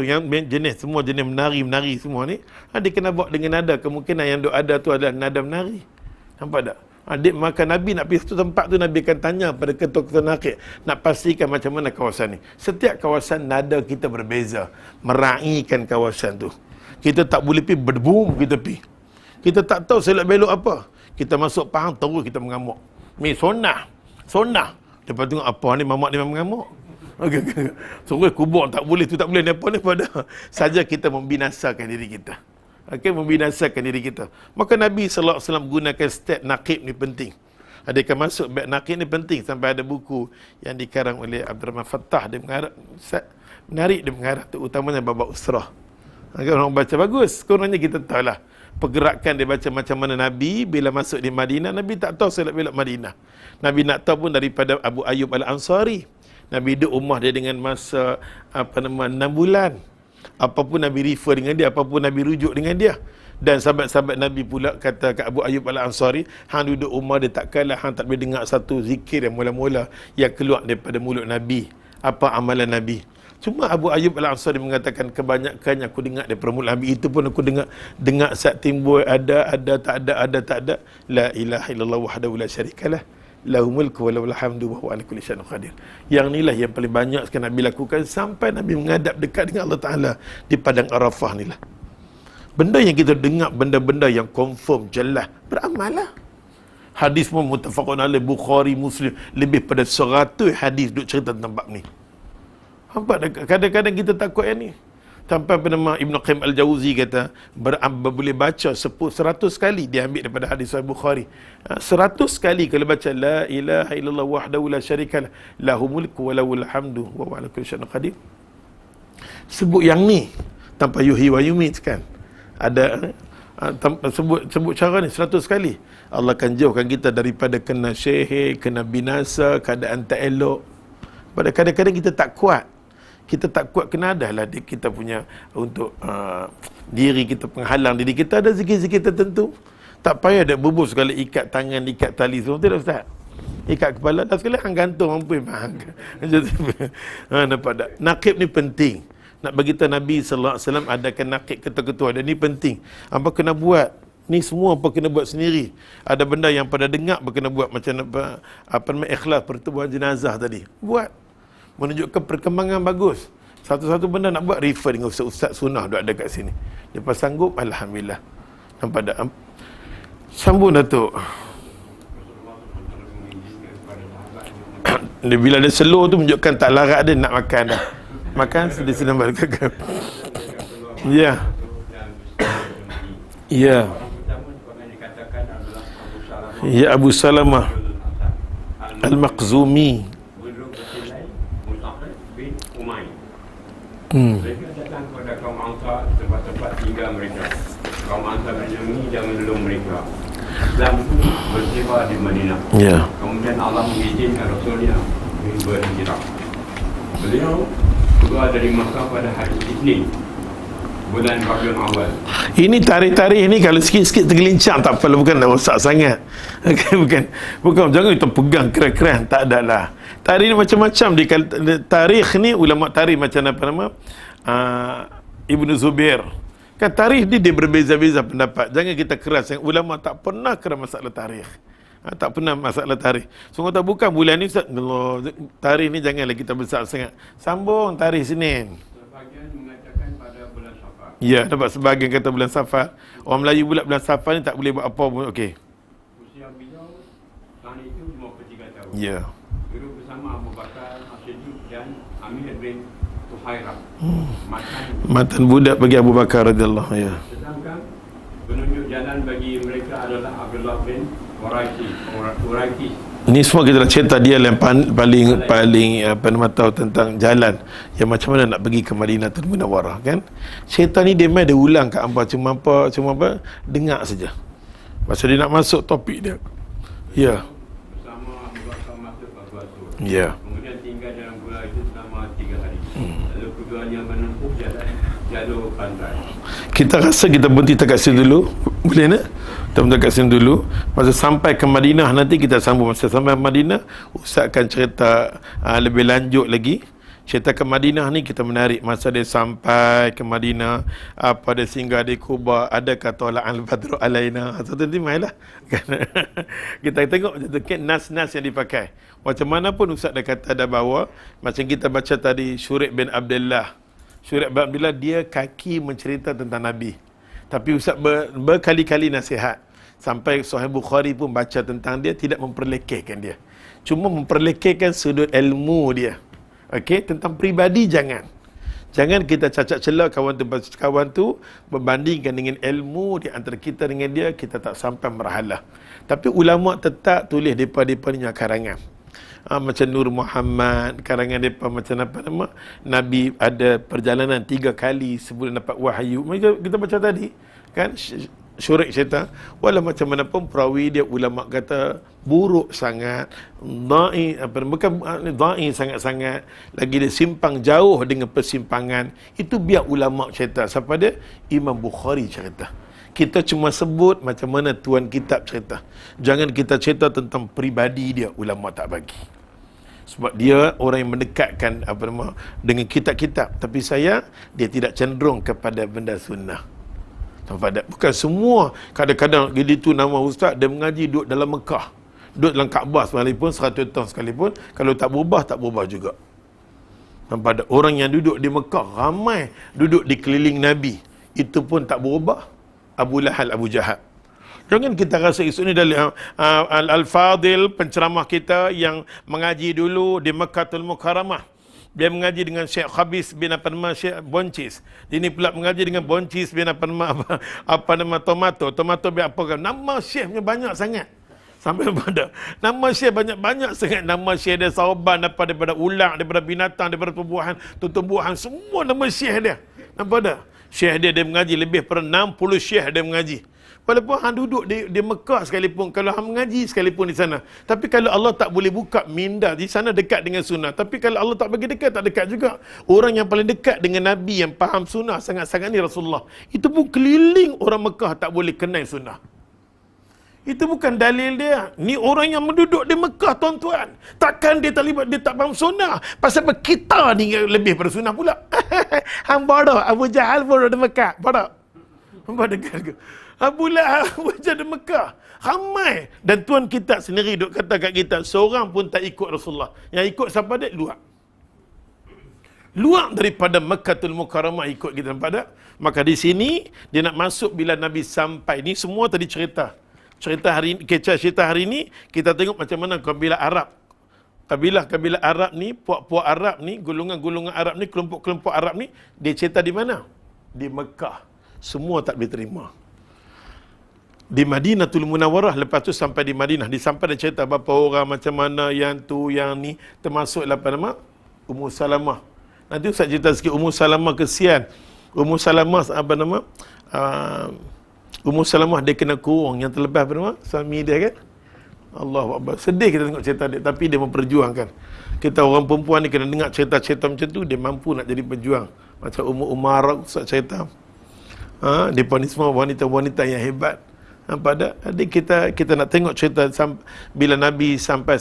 yang semua jenis menari semua ni, dia kena buat dengan nada. Kemungkinan yang ada tu adalah nada menari. Nampak tak? Maka Nabi nak pergi satu tempat tu, Nabi akan tanya pada ketua-ketua nakik nak pastikan macam mana kawasan ni. Setiap kawasan nada kita berbeza, meraihkan kawasan tu. Kita tak boleh pergi berboom, kita pergi. Kita tak tahu selok belok apa. Kita masuk Pahang terus kita mengamuk. Mi sonah. Lepas tengok apa ni, mamak ni memang mengamuk. Okey. Sungguh kubur tak boleh, tu tak boleh, ni apa ni pada. Saja kita membinasakan diri kita. Okey, membinasakan diri kita. Maka Nabi sallallahu alaihi wasallam gunakan step naqib ni penting. Adakah masuk bab naqib ni penting, sampai ada buku yang dikarang oleh Abdurrahman Fattah, dia menarik, dia mengarah terutamanya bab usrah. Agar orang baca bagus, kurangnya kita tahulah pergerakan dia baca macam mana Nabi bila masuk di Madinah. Nabi tak tahu selok belok Madinah. Nabi nak tahu pun daripada Abu Ayyub Al-Ansari. Nabi duduk rumah dia dengan masa 6 bulan. Apa pun Nabi refer dengan dia, apa pun Nabi rujuk dengan dia. Dan sahabat-sahabat Nabi pula kata kat Abu Ayyub Al-Ansari, hang duduk rumah dia tak kalah, hang tak boleh dengar satu zikir yang mula-mula yang keluar daripada mulut Nabi. Apa amalan Nabi? Cuma Abu Ayyub Al-Ansari mengatakan kebanyakannya aku dengar daripada mulut Nabi. Itu pun aku dengar saat timbul ada, tak ada. La ilaha illallah wahdahu la syarikalah. Lahu mulku wa lahul hamdu wa huwa ala kulli syai'in qadir. Yang inilah yang paling banyak sekali Nabi lakukan sampai Nabi menghadap dekat dengan Allah Ta'ala di padang Arafah ni lah. Benda yang kita dengar, benda-benda yang confirm, jelas, beramallah. Hadis pun muttafaqun alaih, Bukhari, Muslim, lebih pada 100 hadis duk cerita tentang bab ni. Nampak, kadang-kadang kita takut yang ni. Sampai penama Ibn Qayyim Al-Jauzi kata, boleh baca 100 kali, dia ambil daripada hadis Sahih Bukhari. 100 kali kalau baca la ilaha illallah wahdahu la syarikalah lahu mulku wa lahul hamdu wa huwa ala kulli syai'in qadir. Sebut yang ni tanpa yuhyi wa yumit kan. Ada sebut cara ni 100 kali. Allah akan jauhkan kita daripada kena syihir, kena binasa, keadaan tak elok. Pada kadang-kadang kita tak kuat. Kita tak kuat, kena adalah kita punya untuk diri kita, penghalang diri kita. Ada zikir-zikir tertentu. Tak payah dah bubur sekali ikat tangan, ikat tali semua. Tidak Ustaz. Ikat kepala, dah sekali hang gantung mampu. Nampak tak? Naqib ni penting. Nak bagi tahu Nabi sallallahu alaihi wasallam adakan naqib ketua-ketua, dan ni penting. Apa kena buat? Ni semua apa kena buat sendiri. Ada benda yang pada dengar apa kena buat, macam apa nama ikhlas pertubuhan jenazah tadi. Buat. Menunjukkan perkembangan bagus. Satu-satu benda nak buat, refer dengan ustaz-ustaz sunnah duk ada kat sini. Lepas sanggup, alhamdulillah. Nampak tak? Sambung Datuk. Bila dia slow tu menunjukkan tak larat dia nak makan dah. Makan sedih sedang balik. Ya. Ya. Ya, Abu Salamah Al-Makhzumi. Mereka datang kepada kaum Ansar, tempat-tempat tinggal mereka. Kaum Ansar melindungi dan menolong mereka. Islam itu bersebar di Madinah. Ya. Kemudian Allah mengizinkan Rasulnya berhijrah. Beliau keluar dari Makkah pada hari Isnin, bulan Rabiul Awal. Ini tarikh-tarikh ni kalau sikit-sikit tergelincang tak apa, bukan nak rosak sangat. Bukan jangan kita pegang keras-keras, tak ada lah. Tarikh ni macam-macam. Tarikh ni ulama tarikh macam apa nama? Ibnu Zubair. Kan tarikh ni dia berbeza-beza pendapat. Jangan kita keras. Ulama tak pernah keras masalah tarikh. Tak pernah masalah tarikh. Sungguh tak bukan bulan ni Ustaz. Allah, tarikh ni janganlah kita besar sangat. Sambung tarikh Senin. Sebahagian mengatakan pada bulan Safar. Ya, dapat sebahagian kata bulan Safar. Orang Melayu pula bulan Safar ni tak boleh buat apa pun. Okey. Usia beliau tahun itu 53 tahun. Ya. Duduk bersama Abu Bakar As-Siddiq dan Amir bin Tuhairah. Matan budak bagi Abu Bakar radhiyallahu anhu. Ya. Sedangkan penunjuk jalan bagi mereka adalah Abdullah bin Uraiki. Ini semua kita dah cerita dia yang paling apa nama tahu tentang jalan yang macam mana nak pergi ke Madinatul Munawwarah kan. Syaitan ni dia main dia ulang kat hangpa cuma apa dengar saja. Pasal dia nak masuk topik dia. Ya. Bersama Abu Bakar masuk ke Gua Sur. Ya. Kemudian tinggal dalam gua itu selama 3 hari. Lalu keduanya menempuh jalur pantai. Kita rasa kita berhenti dekat sini dulu. Boleh tak? Kita berhenti dekat sini dulu. Masa sampai ke Madinah nanti kita sambung. Masa sampai Madinah, Ustaz akan cerita lebih lanjut lagi. Syaitan ke Madinah ni kita menarik. Masa dia sampai ke Madinah, apa dia singgah di Kuba, ada kata al-badru alaina. Satu timai lah. Kita tengok nas-nas yang dipakai. Macam mana pun Ustaz dah kata, dah bawa. Macam kita baca tadi, Syurik bin Abdullah. Syurik bin Abdullah, dia kaki mencerita tentang Nabi. Tapi Ustaz berkali-kali nasihat. Sampai Sahih Bukhari pun baca tentang dia, tidak memperlekehkan dia. Cuma memperlekehkan sudut ilmu dia. Okey, tentang peribadi jangan. Jangan kita cacat celah kawan tu berbandingkan dengan ilmu di antara kita dengan dia, kita tak sampai merahalah. Tapi ulama tetap tulis depa ni karangan. Macam Nur Muhammad, karangan depa macam apa nama? Nabi ada perjalanan 3 kali sebelum dapat wahyu. Kita baca tadi, kan? Syurik syaitan. Walau macam mana pun perawi dia, ulama kata buruk sangat, bukan dha'i sangat-sangat, lagi dia simpang jauh dengan persimpangan. Itu biar ulama cerita. Siapa dia? Imam Bukhari cerita. Kita cuma sebut macam mana tuan kitab cerita. Jangan kita cerita tentang peribadi dia, ulama tak bagi. Sebab dia orang yang mendekatkan dengan kitab-kitab. Tapi dia tidak cenderung kepada benda sunnah. Bukan semua. Kadang-kadang itu nama ustaz, dia mengaji duduk dalam Mekah, duduk dalam Kaabah sekalipun, 100 tahun sekalipun, kalau tak berubah juga. Pada orang yang duduk di Mekah, ramai duduk di keliling Nabi, itu pun tak berubah. Abu Lahal, Abu Jahal. Jangan kita rasa isu ni dalam Al-Fadil, penceramah kita yang mengaji dulu di Mekkatul Mukarramah. Dia mengaji dengan Syekh Khabis bin Syekh Boncis. Ini pula mengaji dengan Boncis bin Tomato bin apa. Nama Syekh punya banyak sangat. Sampai pada nama Syekh banyak-banyak sangat. Nama Syekh dia sauban, daripada ulang, daripada binatang, daripada tumbuhan, semua nama Syekh dia. Nampak tak? Syekh dia mengaji lebih pada 60 Syekh dia mengaji. Walaupun hang duduk di Mekah sekalipun, kalau hang mengaji sekalipun di sana. Tapi kalau Allah tak boleh buka minda, di sana dekat dengan sunnah. Tapi kalau Allah tak bagi dekat, tak dekat juga. Orang yang paling dekat dengan Nabi, yang faham sunnah sangat-sangat ni Rasulullah. Itu pun keliling orang Mekah tak boleh kenal sunnah. Itu bukan dalil dia. Ni orang yang menduduk di Mekah, tuan-tuan. Takkan dia tak faham sunnah. Pasal kita ni lebih pada sunnah pula. Hang bodoh, Abu Jahal bodoh di Mekah. Bodoh. Bodoh. Abu Lahab wajah di Mekah. Ramai. Dan tuan kita sendiri duk kata kat kita, seorang pun tak ikut Rasulullah. Yang ikut siapa dia? Luar daripada Mekkatul Mukarramah ikut kita, nampak tak? Maka di sini, dia nak masuk bila Nabi sampai. Ni semua tadi cerita. Cerita hari ini, kita tengok macam mana kabilah Arab. Kabilah Arab ni, puak-puak Arab ni, golongan-golongan Arab ni, kelompok-kelompok Arab ni, dia cerita di mana? Di Mekah. Semua tak boleh terima. Di Madinatul Munawwarah, lepas tu sampai di Madinah, disampai dan cerita berapa orang, macam mana, yang tu, yang ni, termasuklah apa nama? Ummu Salamah. Nanti Ustaz cerita sikit Ummu Salamah kesian. Ummu Salamah apa nama? Ummu Salamah dia kena kurung, yang terlepas apa nama? Suami dia kan? Allahu Akbar. Sedih kita tengok cerita dia, tapi dia memperjuangkan. Kita orang perempuan ni kena dengar cerita-cerita macam tu, dia mampu nak jadi pejuang. Macam Ummu Umarah Ustaz cerita. Dia ni semua wanita-wanita yang hebat. Pada adik kita nak tengok cerita bila Nabi sampai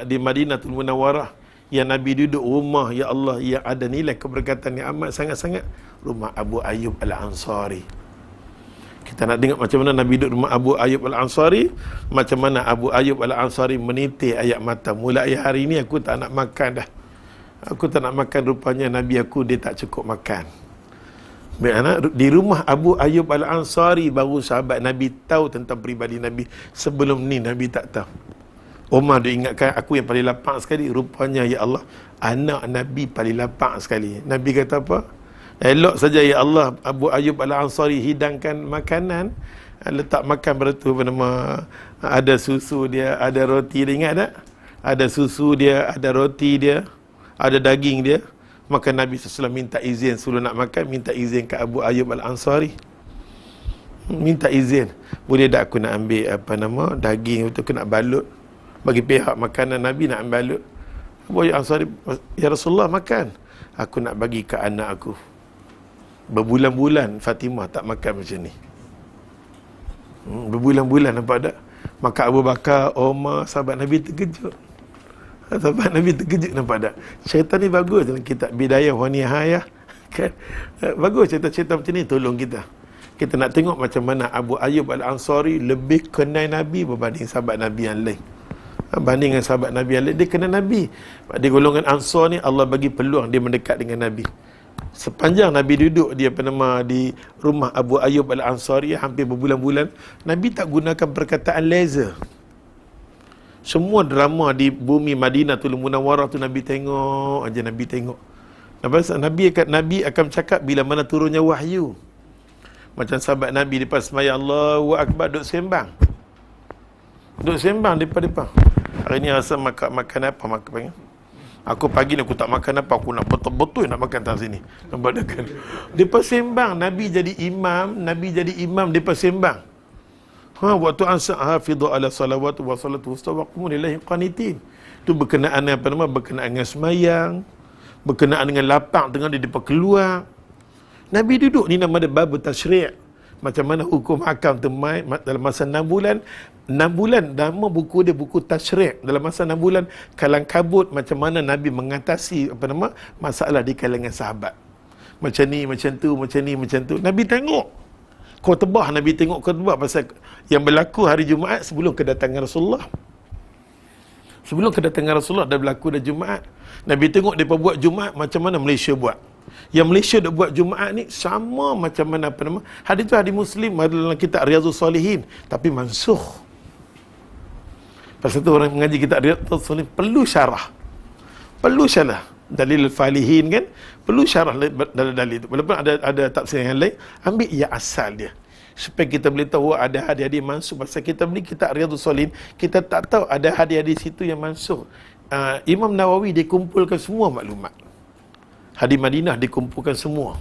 di Madinatul Munawwarah, yang Nabi duduk rumah, ya Allah, yang ada nilai keberkatan yang amat sangat-sangat, rumah Abu Ayyub Al-Ansari. Kita nak tengok macam mana Nabi duduk rumah Abu Ayyub Al-Ansari, macam mana Abu Ayyub Al-Ansari meniti ayat mata, mulai hari ini aku tak nak makan dah. Aku tak nak makan, rupanya Nabi aku dia tak cukup makan. Di rumah Abu Ayyub Al-Ansari baru sahabat Nabi tahu tentang peribadi Nabi. Sebelum ni Nabi tak tahu. Umar dia ingatkan, aku yang paling lapang sekali. Rupanya ya Allah, anak Nabi paling lapang sekali. Nabi kata apa? Elok saja ya Allah, Abu Ayyub Al-Ansari hidangkan makanan, letak makan pada tu apa nama, ada susu dia, ada roti dia, ingat tak? Ada susu dia, ada roti dia, ada daging dia. Maka Nabi SAW minta izin sebelum nak makan, minta izin ke Abu Ayyub Al-Ansari. Minta izin. Boleh tak aku nak ambil apa nama, daging itu, aku nak balut. Bagi pihak makanan Nabi nak ambil balut. Abu Ayyub Al-Ansari, ya Rasulullah makan. Aku nak bagi ke anak aku. Berbulan-bulan Fatimah tak makan macam ni. Berbulan-bulan, nampak tak? Maka Abu Bakar, Umar, sahabat Nabi terkejut. Sahabat Nabi terkejut, nampak tak? Syaitan ni bagus dalam kitab Bidayah wa Nihayah kan. Bagus cerita-cerita macam ni tolong kita. Kita nak tengok macam mana Abu Ayyub Al-Ansari lebih kenal Nabi berbanding sahabat Nabi yang lain. Banding dengan sahabat Nabi yang lain, dia kenal Nabi. Di golongan Ansar ni Allah bagi peluang dia mendekat dengan Nabi. Sepanjang Nabi duduk di di rumah Abu Ayyub Al-Ansari hampir berbulan-bulan, Nabi tak gunakan perkataan laser. Semua drama di bumi Madinatul Munawwarah tu Nabi tengok aja, Nabi tengok. Nabi akan cakap bila mana turunnya wahyu. Macam sahabat Nabi lepas sembahyang Allahu Akbar duduk sembang. Duduk sembang depan-depan. Hari ni rasa makan apa? Aku pagi ni aku tak makan apa, aku nak betul-betul nak makan tak sini. Nampak tak kan? Depa sembang, Nabi jadi imam depa sembang. Waktu asar hafidhu ala salawat wa salatu wusta wa qumu lillahi qanitin. Tu berkenaan berkenaan dengan sembahyang, berkenaan dengan lapang tengah dia depa keluar. Nabi duduk ni nama dia bab tasyri'. Macam mana hukum hakam temai dalam masa 6 bulan. 6 bulan nama buku dia buku tasyri'. Dalam masa 6 bulan kalang kabut macam mana Nabi mengatasi masalah di kalangan sahabat. Macam ni, macam tu, macam ni, macam tu. Nabi tengok. Khutbah Nabi tengok khutbah pasal yang berlaku hari Jumaat sebelum kedatangan Rasulullah. Sebelum kedatangan Rasulullah dah berlaku dah Jumaat. Nabi tengok mereka buat Jumaat macam mana Malaysia buat. Yang Malaysia dah buat Jumaat ni sama macam mana hadis tu hadis Muslim dalam kitab Riyadhus Salihin tapi mansukh. Pasal tu orang mengaji kitab Riyadhus Salihin perlu syarah. Perlu syarah dalil Falihin kan, perlu syarah dalil itu. Walaupun ada tafsir yang lain, ambil ia asal dia. Supaya kita boleh tahu ada hadis-hadis mansukh. Pasal kita beli kitab Riyadhus Salihin, kita tak tahu ada hadis-hadis situ yang mansukh. Imam Nawawi dia kumpulkan semua maklumat. Hadis Madinah dikumpulkan semua.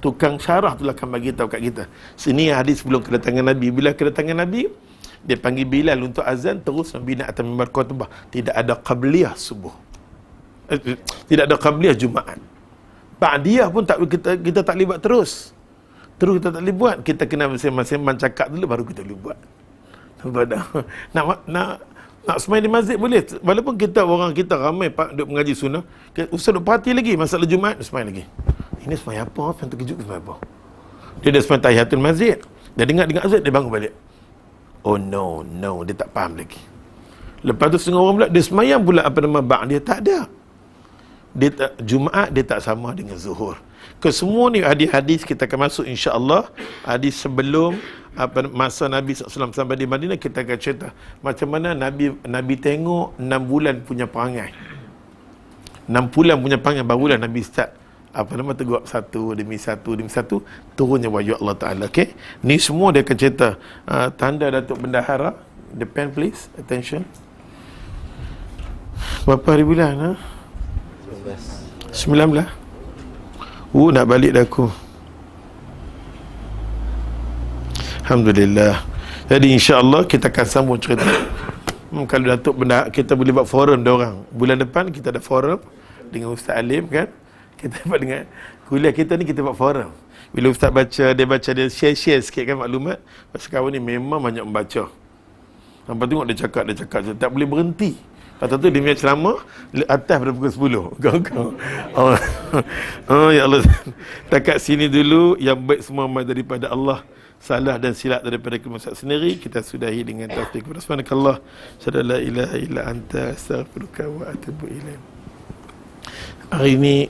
Tukang syarah tu akan bagi tahu kat kita. Sini hadis sebelum kedatangan Nabi. Bila kedatangan Nabi, dia panggil Bilal untuk azan, terus Nabi nak atas mimbar khutbah. Tidak ada qabliyah subuh. Tidak ada qabliyah Jumaat. Ba'diyah pun kita tak boleh buat terus. Terus kita tak boleh buat. Kita kena masing-masing cakap dulu baru kita boleh buat. Nak semai di masjid boleh. Walaupun orang kita ramai pak duk mengaji sunnah, ustaz duk perhati lagi masalah Jumaat, semai lagi. Ini semai apa? Yang terkejut semai apa? Dia dah semai tahiyatul masjid. Dia dengar azan, dia bangun balik. Oh no, dia tak faham lagi. Lepas tu setengah orang pula dia semayang pula dia tak ada. Jumaat dia tak sama dengan zuhur. Kesemua ni hadis-hadis kita akan masuk insya-Allah. Hadis sebelum masa Nabi SAW sampai di Madinah, kita akan cerita macam mana Nabi tengok 6 bulan punya perangai. 6 bulan punya perangai barulah Nabi start teguh satu demi satu turunnya wahyu Allah Ta'ala. Okay? Ni semua dia akan cerita. Tanda Datuk Bendahara. The pen please, attention. Berapa hari bulan? 19. Nak balik dah aku. Alhamdulillah. Jadi insya-Allah kita akan sambung cerita. Kalau Datuk benda kita boleh buat forum diorang. Bulan depan kita ada forum dengan Ustaz Alim kan. Kita buat dengan kuliah kita ni, kita buat forum. Bila Ustaz dia share sikit kan maklumat. Pasal kawan ni memang banyak membaca. Nampak tengok dia cakap tak boleh berhenti. Lepas tu dia punya ceramah atas pada pukul 10. Kau. Ya Allah. Takat sini dulu. Yang baik semua daripada Allah. Salah dan silap daripada kemusat sendiri. Kita sudahi dengan taufik. Subhanakallah. Asyhadu an la ilaha illa anta astaghfiruka wa atubu ilaik. Hari ini